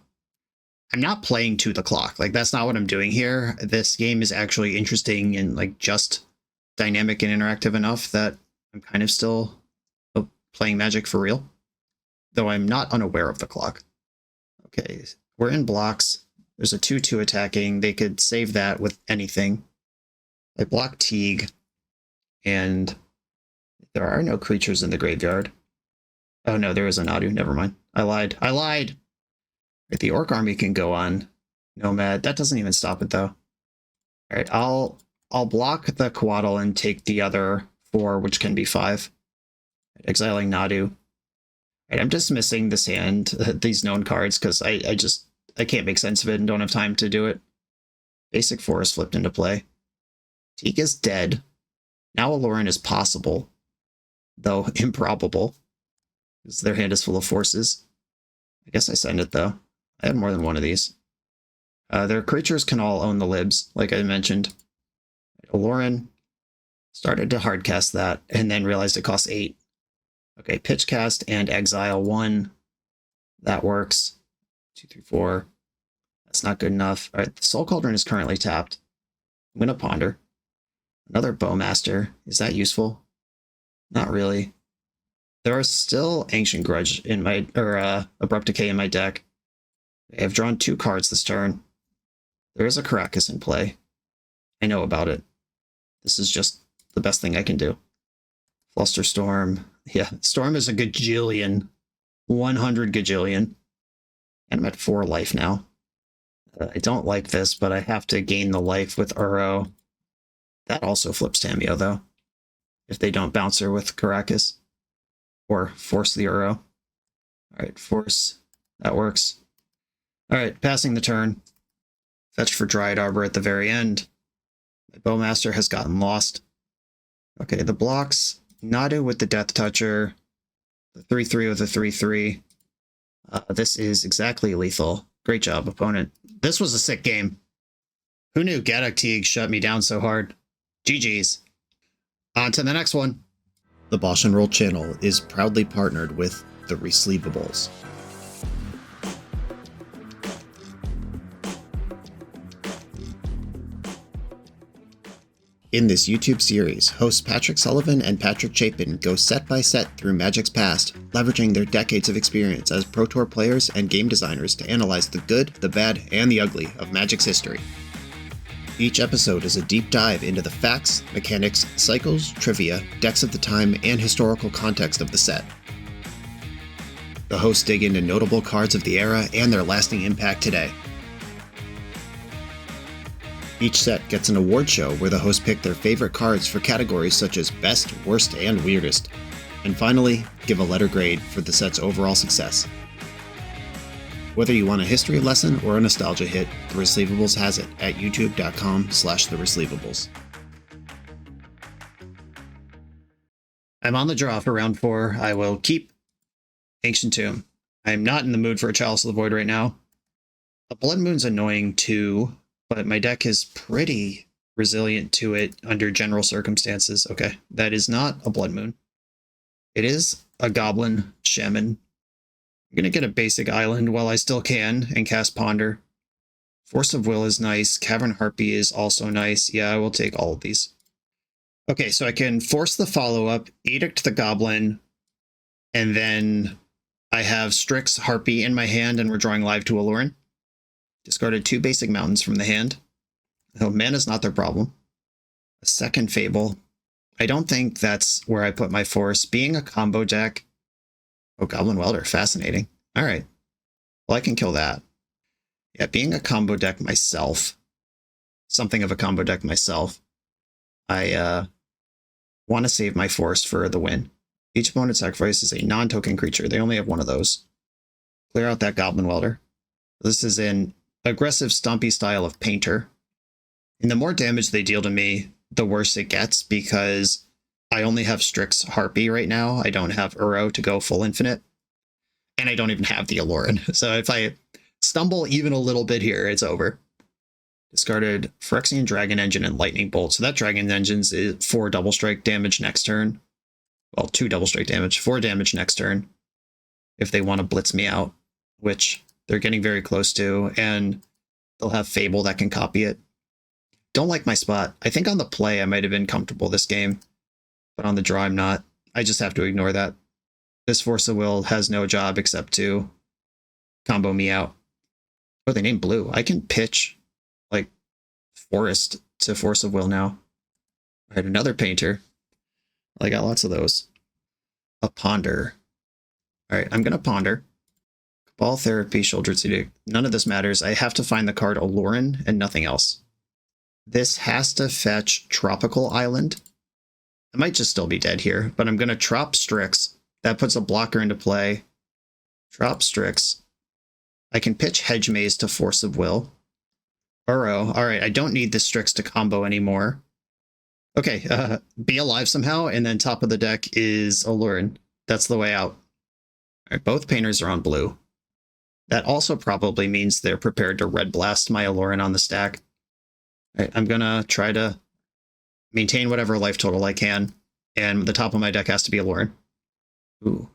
I'm not playing to the clock. Like, that's not what I'm doing here. This game is actually interesting and, like, just dynamic and interactive enough that I'm kind of still playing Magic for real. Though I'm not unaware of the clock. Okay, we're in blocks. There's a 2/2 attacking. They could save that with anything. I block Teague. And there are no creatures in the graveyard. Oh no, there is a Nadu. Never mind. I lied. I lied! Right, the Orc army can go on Nomad. That doesn't even stop it though. Alright, I'll block the Coatl and take the other 4, which can be 5. Exiling Nadu. Right, I'm dismissing this hand, these known cards, because I can't make sense of it and don't have time to do it. Basic Forest flipped into play. Teague is dead. Now Aluren is possible, though improbable, because their hand is full of forces. I guess I send it, though. I had more than one of these. Their creatures can all own the libs, like I mentioned. Aluren started to hardcast that, and then realized it costs 8. Okay, Pitchcast and Exile 1. That works. 2, 3, 4. That's not good enough. All right, the Soul Cauldron is currently tapped. I'm going to Ponder. Another Bowmaster. Is that useful? Not really. There are still Ancient Grudge in my, Abrupt Decay in my deck. I have drawn 2 cards this turn. There is a Caracas in play. I know about it. This is just the best thing I can do. Flusterstorm. Yeah, Storm is a gajillion. 100 gajillion. And I'm at 4 life now. I don't like this, but I have to gain the life with Uro. That also flips Tamio, though. If they don't bounce her with Caracas. Or force the Uro. Alright, force. That works. Alright, passing the turn. Fetch for Dryad Arbor at the very end. My Bowmaster has gotten lost. Okay, the blocks. Nadu with the Death Toucher. The 3-3 with the 3-3. This is exactly lethal. Great job, opponent. This was a sick game. Who knew Gaddock Teague shut me down so hard? GG's. On to the next one. The BoshNRoll channel is proudly partnered with the Resleevables. In this YouTube series, hosts Patrick Sullivan and Patrick Chapin go set by set through Magic's past, leveraging their decades of experience as Pro Tour players and game designers to analyze the good, the bad, and the ugly of Magic's history. Each episode is a deep dive into the facts, mechanics, cycles, trivia, decks of the time, and historical context of the set. The hosts dig into notable cards of the era and their lasting impact today. Each set gets an award show where the hosts pick their favorite cards for categories such as Best, Worst, and Weirdest. And finally, give a letter grade for the set's overall success. Whether you want a history lesson or a nostalgia hit, The Resleevables has it at youtube.com/theresleevables. I'm on the draw for round 4. I will keep Ancient Tomb. I'm not in the mood for a Chalice of the Void right now. A Blood Moon's annoying too, but my deck is pretty resilient to it under general circumstances. Okay, that is not a Blood Moon. It is a Goblin Shaman. I'm going to get a basic island while I still can and cast Ponder. Force of Will is nice. Cavern Harpy is also nice. Yeah, I will take all of these. Okay, so I can force the follow-up, Edict the Goblin, and then I have Strix Harpy in my hand and we're drawing live to Aluren. Discarded 2 basic mountains from the hand. Oh, mana's not their problem. A second Fable. I don't think that's where I put my force. Being a combo deck. Oh, Goblin Welder. Fascinating. All right. Well, I can kill that. Yeah, being a combo deck myself. Something of a combo deck myself. I want to save my force for the win. Each opponent sacrifices a non-token creature. They only have one of those. Clear out that Goblin Welder. This is an aggressive, stumpy style of Painter. And the more damage they deal to me, the worse it gets, because I only have Strix Harpy right now. I don't have Uro to go full infinite. And I don't even have the Aluren. So if I stumble even a little bit here, it's over. Discarded Phyrexian Dragon Engine and Lightning Bolt. So that Dragon Engine's is 4 double strike damage next turn. Well, 2 double strike damage, 4 damage next turn. If they want to blitz me out, which they're getting very close to, and they'll have Fable that can copy it. Don't like my spot. I think on the play I might have been comfortable this game, but on the draw I'm not. I just have to ignore that. This Force of Will has no job except to combo me out. Oh, they named blue. I can pitch like Forest to Force of Will now. All right, another Painter. I got lots of those. A Ponder. All right, I'm going to Ponder. Cabal Therapy, Sheoldred's Edict. None of this matters. I have to find the card Aluren and nothing else. This has to fetch Tropical Island. I might just still be dead here, but I'm going to Trop Strix. That puts a blocker into play. Trop Strix. I can pitch Hedge Maze to Force of Will. Uro. All right, I don't need this Strix to combo anymore. Okay, be alive somehow, and then top of the deck is Aluren. That's the way out. All right, both Painters are on blue. That also probably means they're prepared to Red Blast my Aluren on the stack. All right, I'm going to try to maintain whatever life total I can, and the top of my deck has to be Aluren. Ooh,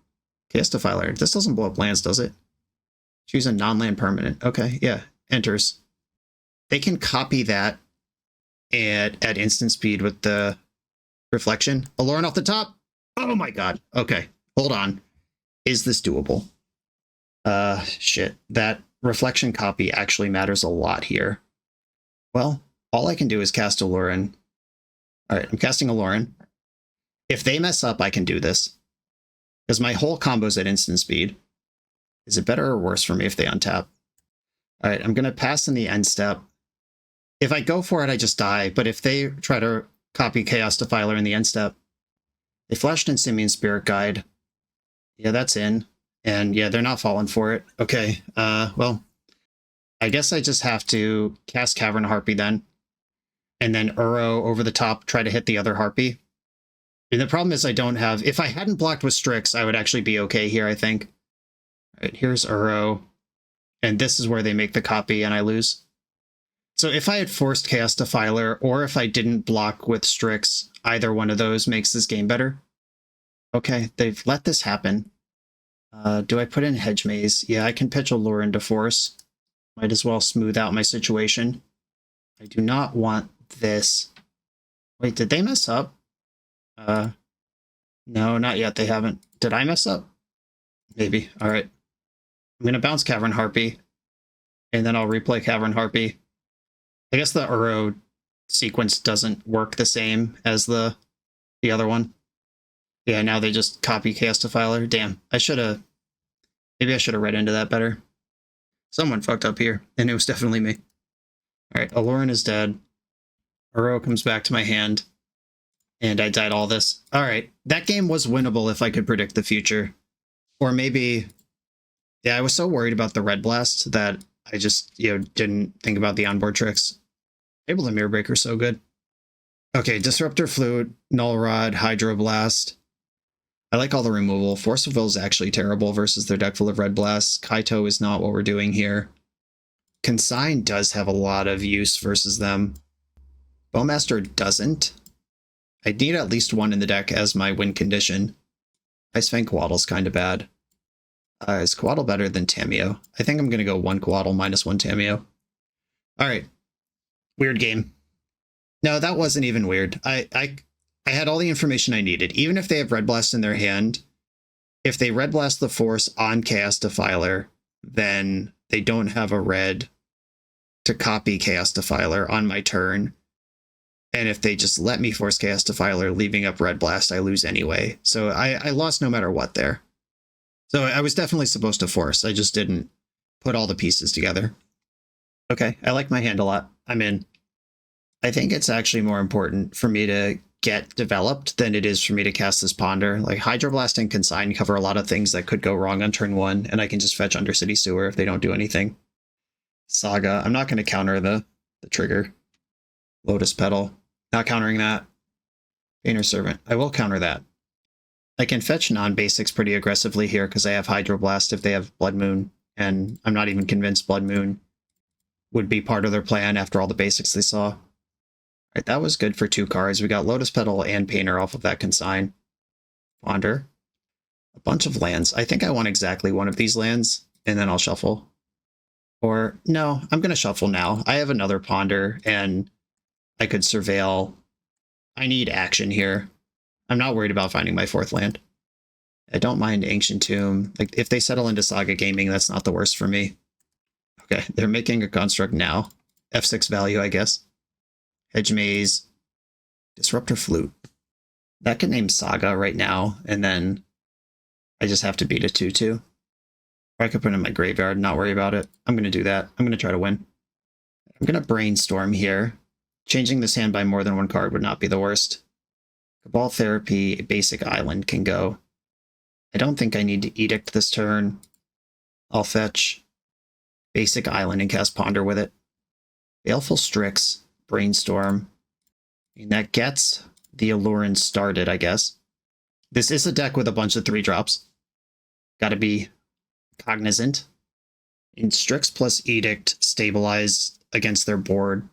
Chaos Defiler. This doesn't blow up lands, does it? Choose a non-land permanent. Okay, yeah, enters. They can copy that at instant speed with the reflection. Aluren off the top. Oh my god. Okay, hold on. Is this doable? Shit. That reflection copy actually matters a lot here. Well, all I can do is cast Aluren. All right, I'm casting Aluren. If they mess up, I can do this. Because my whole combo's at instant speed. Is it better or worse for me if they untap? All right, I'm going to pass in the end step. If I go for it, I just die. But if they try to copy Chaos Defiler in the end step, they flashed in Simian Spirit Guide. Yeah, that's in. And yeah, they're not falling for it. Okay, well, I guess I just have to cast Cavern Harpy then. And then Uro over the top, try to hit the other Harpy. And the problem is I don't have... If I hadn't blocked with Strix, I would actually be okay here, I think. All right, here's Uro. And this is where they make the copy and I lose. So if I had forced Chaos Defiler, or if I didn't block with Strix, either one of those makes this game better. Okay, they've let this happen. Do I put in Hedge Maze? Yeah, I can pitch Aluren to force. Might as well smooth out my situation. I do not want this. Wait, did they mess up? No, not yet. They haven't. Did I mess up? Maybe. All right. I'm going to bounce Cavern Harpy, and then I'll replay Cavern Harpy. I guess the Uro sequence doesn't work the same as the other one. Yeah, now they just copy Chaos Defiler. Damn, maybe I should have read into that better. Someone fucked up here, and it was definitely me. All right, Aluren is dead. Uro comes back to my hand, and I died all this. All right, that game was winnable if I could predict the future. Or maybe... Yeah, I was so worried about the Red Blast that I just, didn't think about the onboard tricks. Able to Mirror Breaker so good. Okay, Disruptor Flute, Null Rod, Hydroblast. I like all the removal. Force of Will is actually terrible versus their deck full of Red Blasts. Kaito is not what we're doing here. Consign does have a lot of use versus them. Bowmaster doesn't. I need at least one in the deck as my win condition. Ice Fang Coatle's kind of bad. Is Coatl better than Tamiyo? I think I'm going to go 1 Coatl minus 1 Tamiyo. All right. Weird game. No, that wasn't even weird. I had all the information I needed. Even if they have Red Blast in their hand, if they Red Blast the Force on Chaos Defiler, then they don't have a red to copy Chaos Defiler on my turn. And if they just let me force Chaos Defiler, leaving up Red Blast, I lose anyway. So I lost no matter what there. So I was definitely supposed to force. I just didn't put all the pieces together. Okay, I like my hand a lot. I'm in. I think it's actually more important for me to get developed than it is for me to cast this Ponder. Like Hydroblast and Consign cover a lot of things that could go wrong on turn 1, and I can just fetch Undercity Sewer if they don't do anything. Saga. I'm not going to counter the trigger. Lotus Petal. Not countering that. Painter Servant. I will counter that. I can fetch non-basics pretty aggressively here because I have Hydroblast if they have Blood Moon, and I'm not even convinced Blood Moon would be part of their plan after all the basics they saw. All right, that was good for 2 cards. We got Lotus Petal and Painter off of that Consign. Ponder. A bunch of lands. I think I want exactly one of these lands, and then I'll shuffle. Or, no, I'm going to shuffle now. I have another Ponder, and I could Surveil. I need action here. I'm not worried about finding my 4th land. I don't mind Ancient Tomb. Like, if they settle into Saga Gaming, that's not the worst for me. Okay, they're making a construct now. F6 value, I guess. Hedge Maze. Disruptor Flute. That can name Saga right now, and then I just have to beat a 2-2. Or I could put it in my graveyard and not worry about it. I'm going to do that. I'm going to try to win. I'm going to Brainstorm here. Changing this hand by more than 1 card would not be the worst. Cabal Therapy, Basic Island can go. I don't think I need to Edict this turn. I'll fetch Basic Island and cast Ponder with it. Baleful Strix, Brainstorm. And that gets the Aluren started, I guess. This is a deck with a bunch of 3-drops. Gotta be cognizant. In Strix plus Edict, stabilize against their board.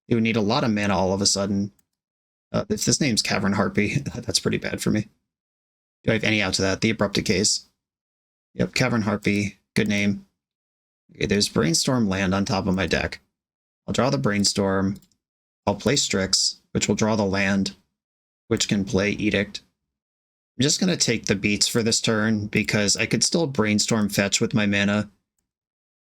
They would need a lot of mana all of a sudden. If this name's Cavern Harpy, that's pretty bad for me. Do I have any out to that? The Abrupt Decays. Yep, Cavern Harpy. Good name. Okay, there's Brainstorm land on top of my deck. I'll draw the Brainstorm. I'll play Strix, which will draw the land, which can play Edict. I'm just going to take the beats for this turn, because I could still Brainstorm fetch with my mana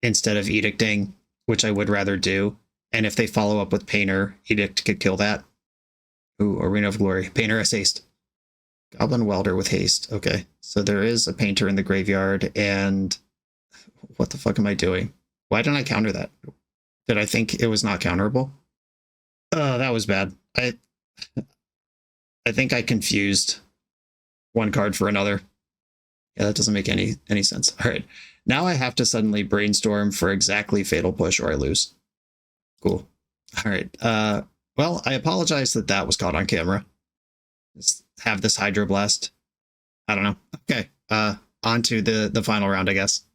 instead of Edicting, which I would rather do. And if they follow up with Painter, Edict could kill that. Ooh, Arena of Glory. Painter has haste. Goblin Welder with haste. Okay, so there is a painter in the graveyard, and what the fuck am I doing? Why didn't I counter that? Did I think it was not counterable? Oh, that was bad. I think I confused one card for another. Yeah, that doesn't make any sense. All right, now I have to suddenly brainstorm for exactly Fatal Push or I lose. Cool. All right. Well, I apologize that was caught on camera. Just have this Hydroblast. I don't know. Okay. On to the final round, I guess.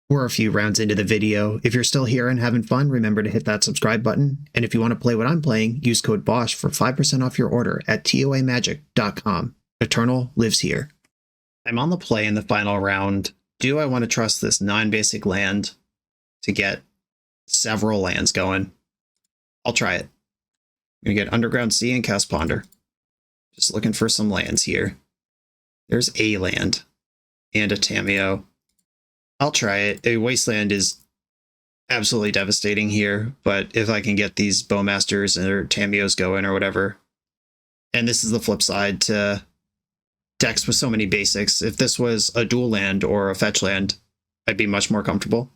We're a few rounds into the video. If you're still here and having fun, remember to hit that subscribe button. And if you want to play what I'm playing, use code BOSH for 5% off your order at toamagic.com. Eternal lives here. I'm on the play in the final round. Do I want to trust this non-basic land to get several lands going? I'll try it. I'm going to get Underground Sea and cast Ponder. Just looking for some lands here. There's a land and a Tameo. I'll try it. A Wasteland is absolutely devastating here, but if I can get these Bowmasters or Tameos going or whatever. And this is the flip side to decks with so many basics. If this was a dual land or a fetch land, I'd be much more comfortable.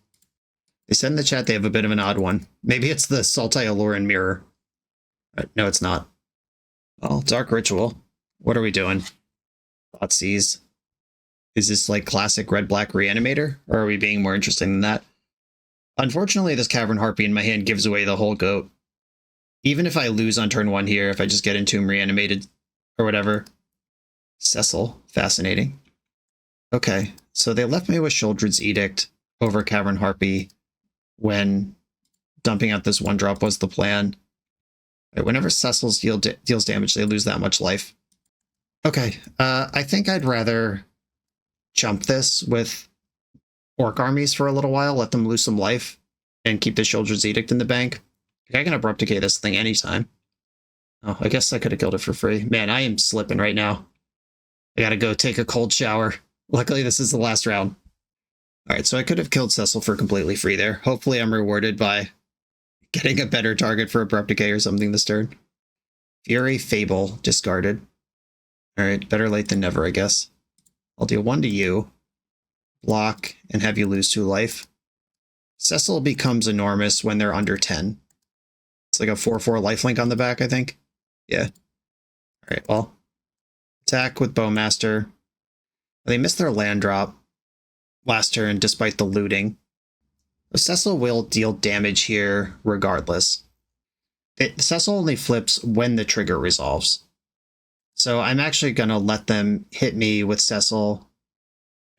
They said in the chat they have a bit of an odd one. Maybe it's the Sultai Aluren mirror. No, it's not. Well, Dark Ritual. What are we doing? Thoughtseize. Is this like classic red-black reanimator? Or are we being more interesting than that? Unfortunately, this Cavern Harpy in my hand gives away the whole goat. Even if I lose on turn 1 here, if I just get into him reanimated or whatever. Cecil. Fascinating. Okay, so they left me with Sheoldred's Edict over Cavern Harpy when dumping out this 1-drop was the plan. Right, whenever Cecil's deals damage, they lose that much life. Okay, I think I'd rather jump this with Orc armies for a little while, let them lose some life, and keep the Sheoldred's Edict in the bank. I can Abrupt Decay this thing anytime. Oh, I guess I could have killed it for free. Man, I am slipping right now. I gotta go take a cold shower. Luckily, this is the last round. Alright, so I could have killed Cecil for completely free there. Hopefully I'm rewarded by getting a better target for Abrupt Decay or something this turn. Fury, Fable, discarded. Alright, better late than never, I guess. I'll deal 1 to you. Block, and have you lose 2 life. Cecil becomes enormous when they're under 10. It's like a 4/4 lifelink on the back, I think. Yeah. Alright, well. Attack with Bowmaster. They missed their land drop last turn despite the looting. Cecil will deal damage here regardless. Cecil only flips when the trigger resolves. So I'm actually going to let them hit me with Cecil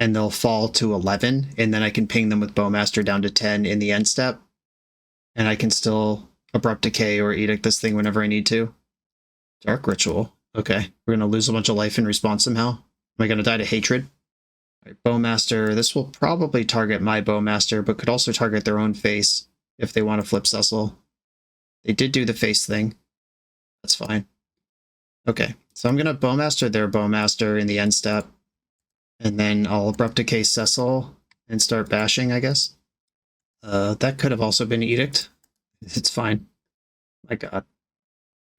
and they'll fall to 11, and then I can ping them with Bowmaster down to 10 in the end step. And I can still Abrupt Decay or Edict this thing whenever I need to. Dark Ritual. Okay, we're going to lose a bunch of life in response somehow. Am I going to die to Hatred? All right, Bowmaster. This will probably target my Bowmaster, but could also target their own face if they want to flip Cecil. They did do the face thing. That's fine. Okay, so I'm going to Bowmaster their Bowmaster in the end step. And then I'll Abrupt Decay Cecil and start bashing, I guess. That could have also been Edict. It's fine. My god.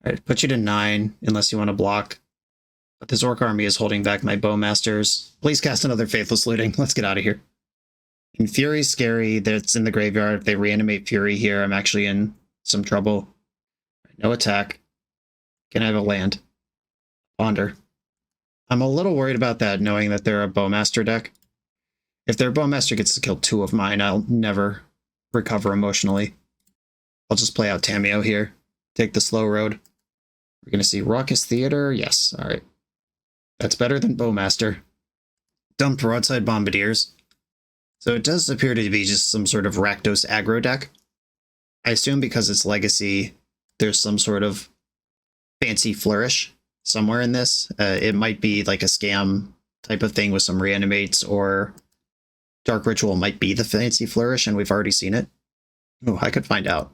Alright, put you to 9, unless you want to block. But this Orc army is holding back my Bowmasters. Please cast another Faithless Looting. Let's get out of here. And Fury's scary. That's in the graveyard. If they reanimate Fury here, I'm actually in some trouble. No attack. Can I have a land? Ponder. I'm a little worried about that, knowing that they're a Bowmaster deck. If their Bowmaster gets to kill 2 of mine, I'll never recover emotionally. I'll just play out Tameo here. Take the slow road. We're going to see Raucous Theater. Yes, alright. That's better than Bowmaster. Dump Broadside Bombardiers. So it does appear to be just some sort of Rakdos aggro deck. I assume because it's Legacy, there's some sort of fancy flourish somewhere in this. It might be like a scam type of thing with some reanimates, or Dark Ritual might be the fancy flourish, and we've already seen it. Oh, I could find out.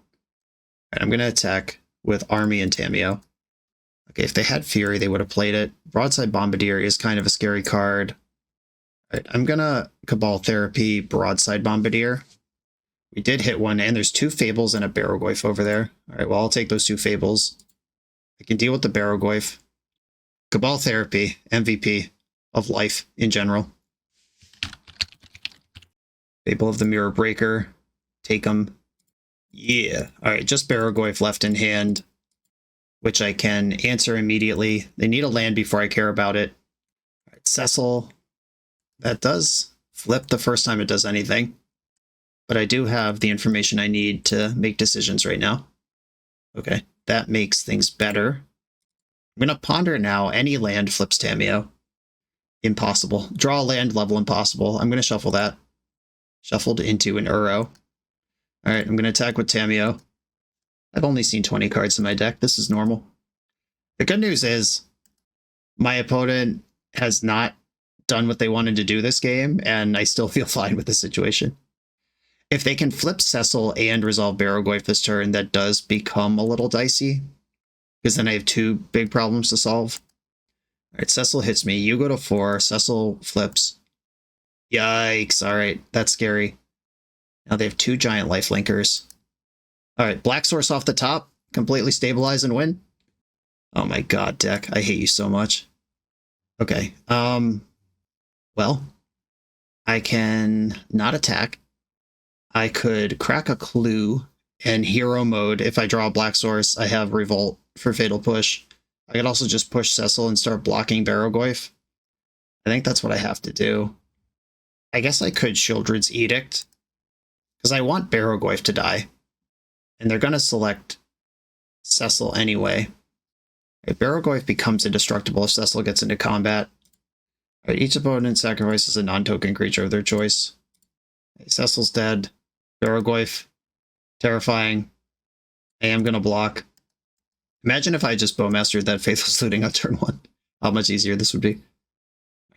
Right, I'm going to attack with Army and Tameo. Okay, if they had Fury, they would have played it. Broadside Bombardier is kind of a scary card. Right, I'm going to Cabal Therapy Broadside Bombardier. We did hit one, and there's 2 Fables and a Barrogoyf over there. All right, well, I'll take those 2 Fables. I can deal with the Barrogoyf. Cabal Therapy, MVP of life in general. Fable of the Mirror Breaker. Take them. Yeah. Alright, just Barrogoyf left in hand, which I can answer immediately. They need a land before I care about it. Alright, Cecil. That does flip the first time it does anything. But I do have the information I need to make decisions right now. Okay, that makes things better. I'm going to ponder now. Any land flips Tamiyo. Impossible. Draw a land, level impossible. I'm going to shuffle that. Shuffled into an Uro. Alright, I'm going to attack with Tamiyo. I've only seen 20 cards in my deck. This is normal. The good news is my opponent has not done what they wanted to do this game, and I still feel fine with the situation. If they can flip Cecil and resolve Barrogoyf this turn, that does become a little dicey, because then I have two big problems to solve. Alright, Cecil hits me. You go to 4. Cecil flips. Yikes. Alright, that's scary. Now they have 2 giant lifelinkers. Alright, Black Source off the top. Completely stabilize and win. Oh my god, deck. I hate you so much. Okay, well, I can not attack. I could crack a clue and hero mode. If I draw a Black Source, I have Revolt for Fatal Push. I could also just push Cecil and start blocking Barrogoyf. I think that's what I have to do. I guess I could Shieldred's Edict, because I want Barrogoyf to die. And they're going to select Cecil anyway. Right, Barrogoyf becomes indestructible if Cecil gets into combat. Right, each opponent sacrifices a non-token creature of their choice. Okay, Cecil's dead. Barrogoyf, terrifying. I am going to block. Imagine if I just Bowmastered that Faithless Looting on turn 1. How much easier this would be.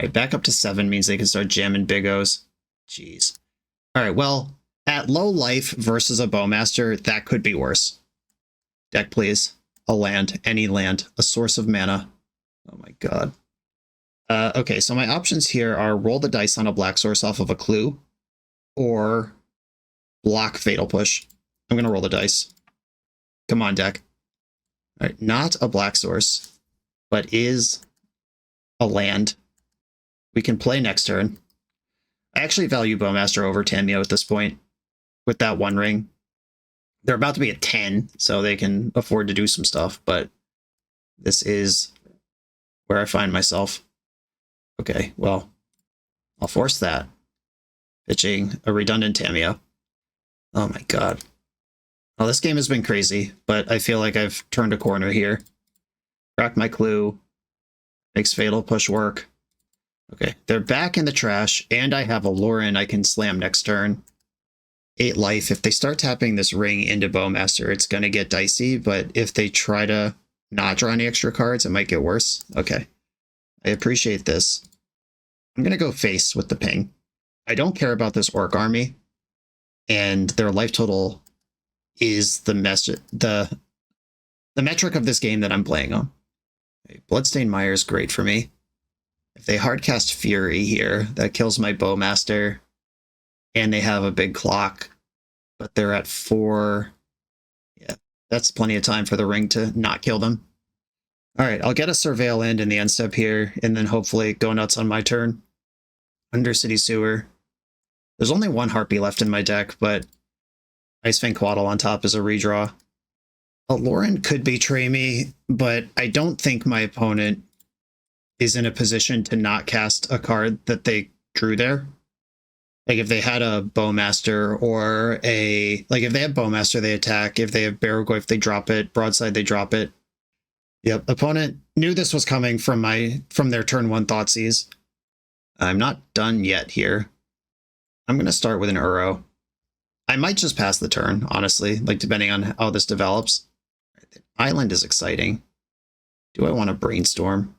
Alright, back up to 7 means they can start jamming Big O's. Jeez. Alright, well, at low life versus a Bowmaster, that could be worse. Deck, please. A land. Any land. A source of mana. Oh my god. Okay, so my options here are roll the dice on a Black Source off of a clue, or block Fatal Push. I'm going to roll the dice. Come on, deck. All right, not a Black Source, but is a land. We can play next turn. I actually value Bowmaster over Tamiyo at this point with that 1 ring. They're about to be at 10, so they can afford to do some stuff, but this is where I find myself. Okay, well, I'll force that. Pitching a redundant Tamiyo. Oh my god. Well, this game has been crazy, but I feel like I've turned a corner here. Crack my clue. Makes Fatal Push work. Okay, they're back in the trash, and I have Aluren I can slam next turn. 8 life. If they start tapping this ring into Bowmaster, it's going to get dicey, but if they try to not draw any extra cards, it might get worse. Okay. I appreciate this. I'm going to go face with the ping. I don't care about this Orc army, and their life total is the metric of this game that I'm playing on. Okay, Bloodstained Mire is great for me. If they hardcast Fury here, that kills my Bowmaster, and they have a big clock, but they're at 4. Yeah, that's plenty of time for the ring to not kill them. All right, I'll get a Surveil in the end step here, and then hopefully go nuts on my turn. Undercity Sewer. There's only 1 Harpy left in my deck, but Icefang Quaddle on top is a redraw. Aluren could betray me, but I don't think my opponent is in a position to not cast a card that they drew there. Like, if they had a Bowmaster or a... Like, if they have Bowmaster, they attack. If they have Barrogoyf, they drop it. Broadside, they drop it. Yep, opponent knew this was coming from their turn 1 Thoughtseize. I'm not done yet here. I'm going to start with an Uro. I might just pass the turn, honestly, like, depending on how this develops. The island is exciting. Do I want to Brainstorm?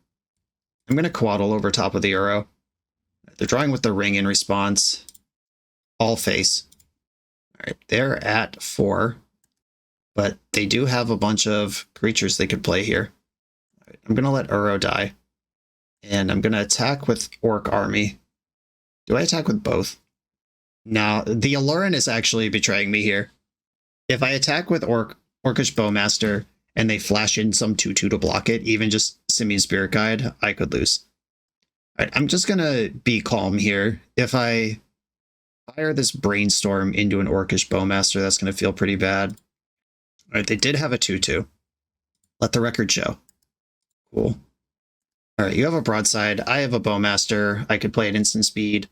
I'm going to Quaddle over top of the Uro. They're drawing with the ring in response. All face. All right, they're at 4, but they do have a bunch of creatures they could play here. All right, I'm going to let Uro die, and I'm going to attack with Orc Army. Do I attack with both? Now, the Aluren is actually betraying me here. If I attack with Orcish Bowmaster and they flash in some 2/2 to block it, even just Simian Spirit Guide, I could lose. All right, I'm just gonna be calm here. If I fire this Brainstorm into an Orcish Bowmaster, that's gonna feel pretty bad. All right, they did have a 2/2. Let the record show. Cool. All right, you have a Broadside. I have a Bowmaster. I could play at instant speed.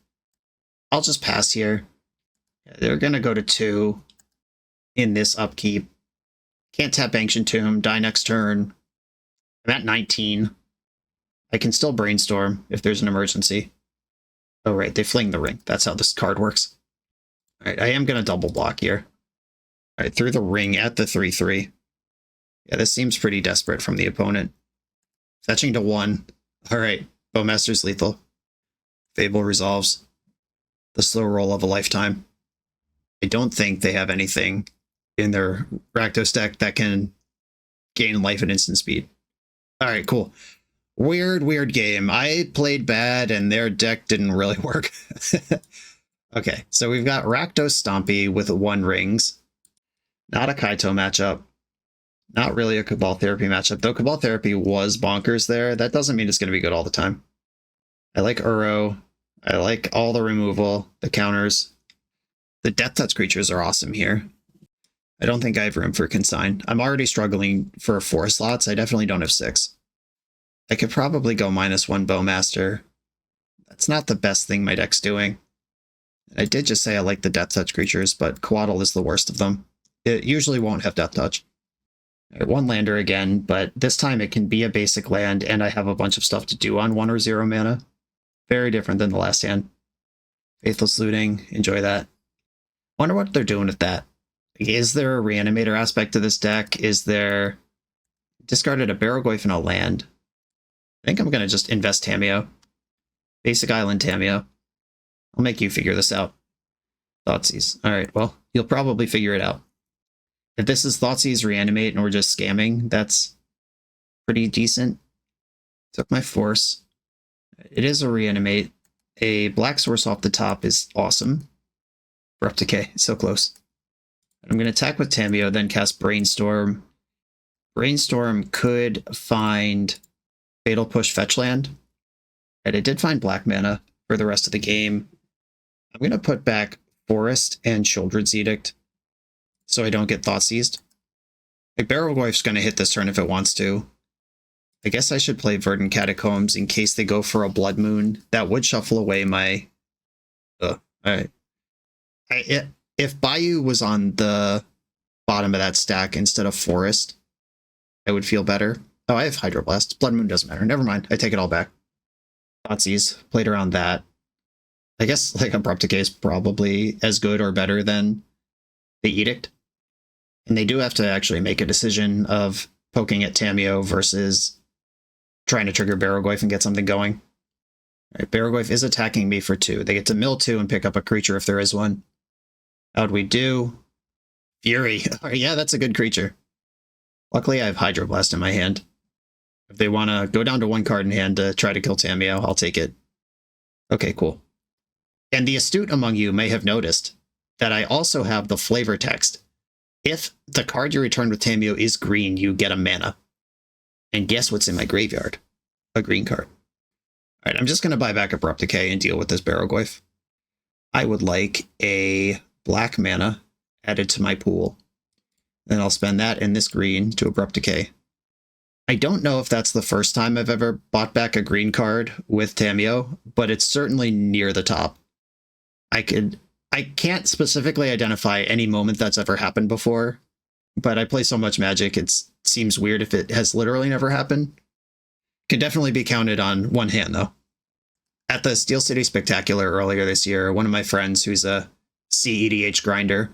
I'll just pass here. They're gonna go to 2 in this upkeep. Can't tap Ancient Tomb. Die next turn. I'm at 19. I can still Brainstorm if there's an emergency. Oh, right, they fling the ring. That's how this card works. All right, I am going to double block here. All right, through the ring at the 3/3. Yeah, this seems pretty desperate from the opponent. Fetching to 1. All right, Bowmaster's lethal. Fable resolves. The slow roll of a lifetime. I don't think they have anything in their Rakdos deck that can gain life at instant speed. All right, cool. Weird game. I played bad and their deck didn't really work. Okay, so we've got Rakdos Stompy with 1 rings. Not a Kaito matchup. Not really a Cabal Therapy matchup, though Cabal Therapy was bonkers there. That doesn't mean it's going to be good all the time. I like Uro. I like all the removal, the counters. The Death Touch creatures are awesome here. I don't think I have room for Consign. I'm already struggling for 4 slots. I definitely don't have 6. I could probably go -1 Bowmaster. That's not the best thing my deck's doing. I did just say I like the Death Touch creatures, but Coatl is the worst of them. It usually won't have Death Touch. Right, 1 lander again, but this time it can be a basic land, and I have a bunch of stuff to do on 1 or 0 mana. Very different than the last hand. Faithless Looting, enjoy that. Wonder what they're doing with that. Is there a Reanimator aspect to this deck? Is there... Discarded a Barrogoyf and a land. I think I'm going to just invest Tamiyo. Basic Island Tamiyo. I'll make you figure this out. Thoughtseize. Alright, well, you'll probably figure it out. If this is Thoughtseize Reanimate and we're just scamming, that's pretty decent. Took my Force. It is a Reanimate. A black source off the top is awesome. Abrupt Decay, so close. I'm going to attack with Tamiyo, then cast Brainstorm. Brainstorm could find Fatal Push Fetchland. And I did find black mana for the rest of the game. I'm going to put back Forest and Children's Edict so I don't get Thoughtseized. Like, Barrogoyf's going to hit this turn if it wants to. I guess I should play Verdant Catacombs in case they go for a Blood Moon. That would shuffle away my... Alright. If Bayou was on the bottom of that stack instead of Forest, I would feel better. Oh, I have Hydroblast. Blood Moon doesn't matter. Never mind. I take it all back. Thoughtseize. Played around that. I guess like Abrupt Decay is probably as good or better than the Edict. And they do have to actually make a decision of poking at Tamiyo versus trying to trigger Barrogoyf and get something going. All right, Barrogoyf is attacking me for 2. They get to mill 2 and pick up a creature if there is one. How'd we do? Fury. Oh, yeah, that's a good creature. Luckily, I have Hydroblast in my hand. If they want to go down to 1 card in hand to try to kill Tamiyo, I'll take it. Okay, cool. And the astute among you may have noticed that I also have the flavor text. If the card you return with Tamiyo is green, you get a mana. And guess what's in my graveyard? A green card. All right, I'm just going to buy back Abrupt Decay and deal with this Barrogoyf. I would like a black mana added to my pool. Then I'll spend that in this green to Abrupt Decay. I don't know if that's the first time I've ever bought back a green card with Tamiyo, but it's certainly near the top. I can't specifically identify any moment that's ever happened before, but I play so much Magic, it seems weird if it has literally never happened. Can definitely be counted on one hand, though. At the Steel City Spectacular earlier this year, one of my friends who's a CEDH grinder,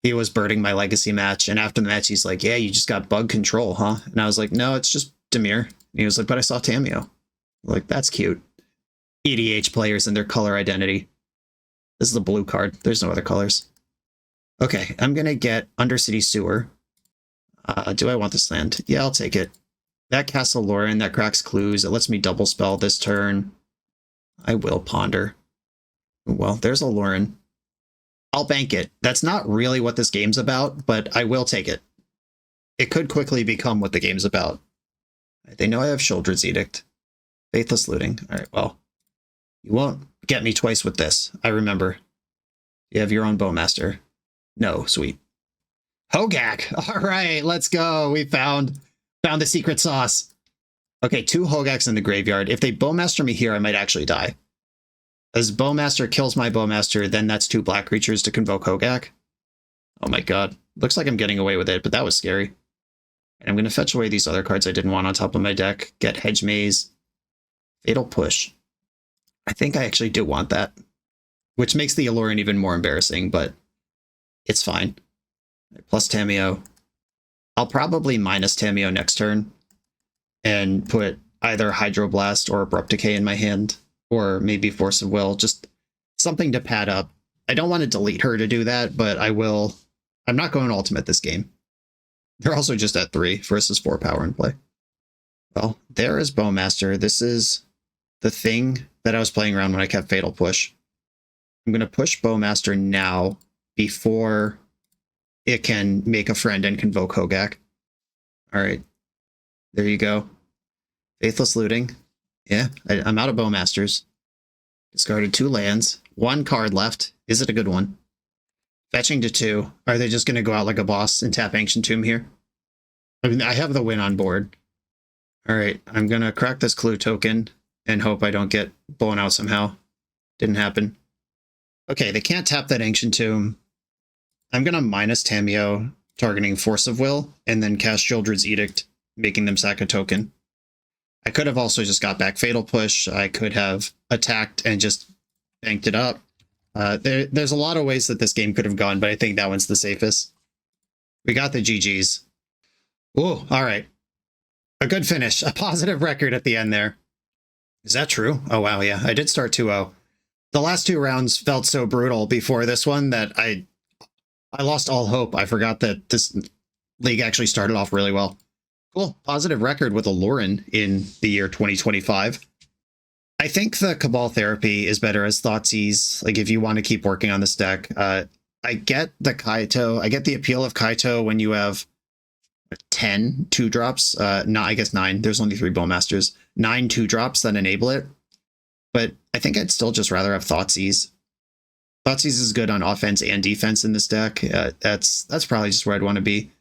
he was birding my Legacy match, and after the match, he's like, yeah, you just got bug control, huh? And I was like, no, it's just Dimir. And he was like, but I saw Tamiyo. I'm like, that's cute. EDH players and their color identity. This is the blue card. There's no other colors. Okay, I'm going to get Undercity Sewer. Do I want this land? Yeah, I'll take it. That casts Aluren, that cracks clues. It lets me double spell this turn. I will ponder. Well, there's Aluren. I'll bank it. That's not really what this game's about, but I will take it. it could quickly become what the game's about. They know I have Sheoldred's Edict. Faithless Looting. All right, well, you won't get me twice with this. I remember. You have your own Bowmaster. No, sweet. Hogak! All right, let's go. We found the secret sauce. Okay, 2 Hogaks in the graveyard. If they Bowmaster me here, I might actually die. As Bowmaster kills my Bowmaster, then that's 2 black creatures to convoke Hogak. Oh my god. Looks like I'm getting away with it, but that was scary. And I'm going to fetch away these other cards I didn't want on top of my deck. Get Hedge Maze. Fatal Push. I think I actually do want that. Which makes the Aluren even more embarrassing, but it's fine. Plus Tamiyo. I'll probably minus Tamiyo next turn and put either Hydroblast or Abrupt Decay in my hand, or maybe Force of Will, just something to pad up. I don't want to delete her to do that, but I will. I'm not going Ultimate this game. They're also just at 3 versus 4 power in play. Well, there is Bowmaster. This is the thing that I was playing around when I kept Fatal Push. I'm going to push Bowmaster now before it can make a friend and convoke Hogak. All right. There you go. Faithless Looting. Yeah, I'm out of Bowmasters. Discarded 2 lands. 1 card left. Is it a good one? Fetching to 2. Are they just going to go out like a boss and tap Ancient Tomb here? I mean, I have the win on board. All right, I'm going to crack this Clue token and hope I don't get blown out somehow. Didn't happen. Okay, they can't tap that Ancient Tomb. I'm going to minus Tamiyo, targeting Force of Will, and then cast Sheoldred's Edict, making them sack a token. I could have also just got back Fatal Push. I could have attacked and just banked it up. There's a lot of ways that this game could have gone, but I think that one's the safest. We got the GGs. Ooh, all right. A good finish. A positive record at the end there. Is that true? Oh, wow, yeah. I did start 2-0. The last 2 rounds felt so brutal before this one that I lost all hope. I forgot that this league actually started off really well. Cool. Positive record with Aluren in the year 2025. I think the Cabal Therapy is better as Thoughtseize. Like, if you want to keep working on this deck, I get the Kaito. I get the appeal of Kaito when you have 10 2-drops. No, I guess 9. There's only 3 Bowmasters. 9 2-drops that enable it. But I think I'd still just rather have Thoughtseize. Thoughtseize is good on offense and defense in this deck. That's probably just where I'd want to be.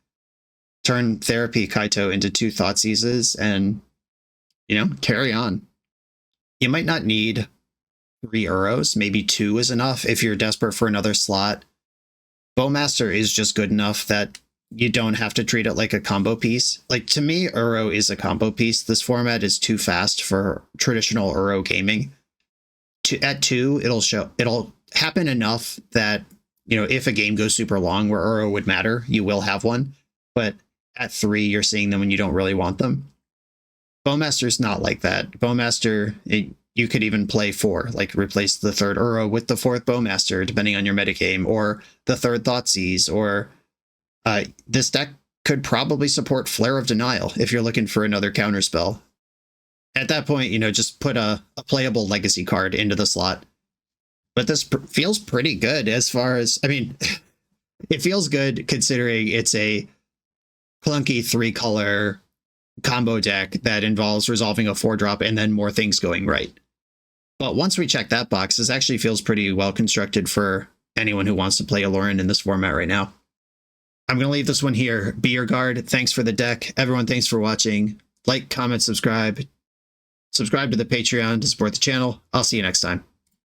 Turn Therapy Kaito into 2 Thoughtseizes and, you know, carry on. You might not need 3 Uros. Maybe 2 is enough if you're desperate for another slot. Bowmaster is just good enough that you don't have to treat it like a combo piece. Like, to me, Uro is a combo piece. This format is too fast for traditional Uro gaming. At 2, it'll happen enough that, you know, if a game goes super long where Uro would matter, you will have one. But at 3, you're seeing them when you don't really want them. Bowmaster's not like that. Bowmaster, you could even play 4, like replace the 3rd Uro with the 4th Bowmaster, depending on your metagame, or the 3rd Thoughtseize, or this deck could probably support Flare of Denial if you're looking for another counterspell. At that point, you know, just put a playable legacy card into the slot. But this feels pretty good as far as, I mean, it feels good considering it's a clunky 3-color combo deck that involves resolving a 4-drop and then more things going right. But once we check that box, this actually feels pretty well constructed for anyone who wants to play Aluren in this format right now. I'm going to leave this one here. Be your guard. Thanks for the deck. Everyone, thanks for watching. Like, comment, subscribe. Subscribe to the Patreon to support the channel. I'll see you next time.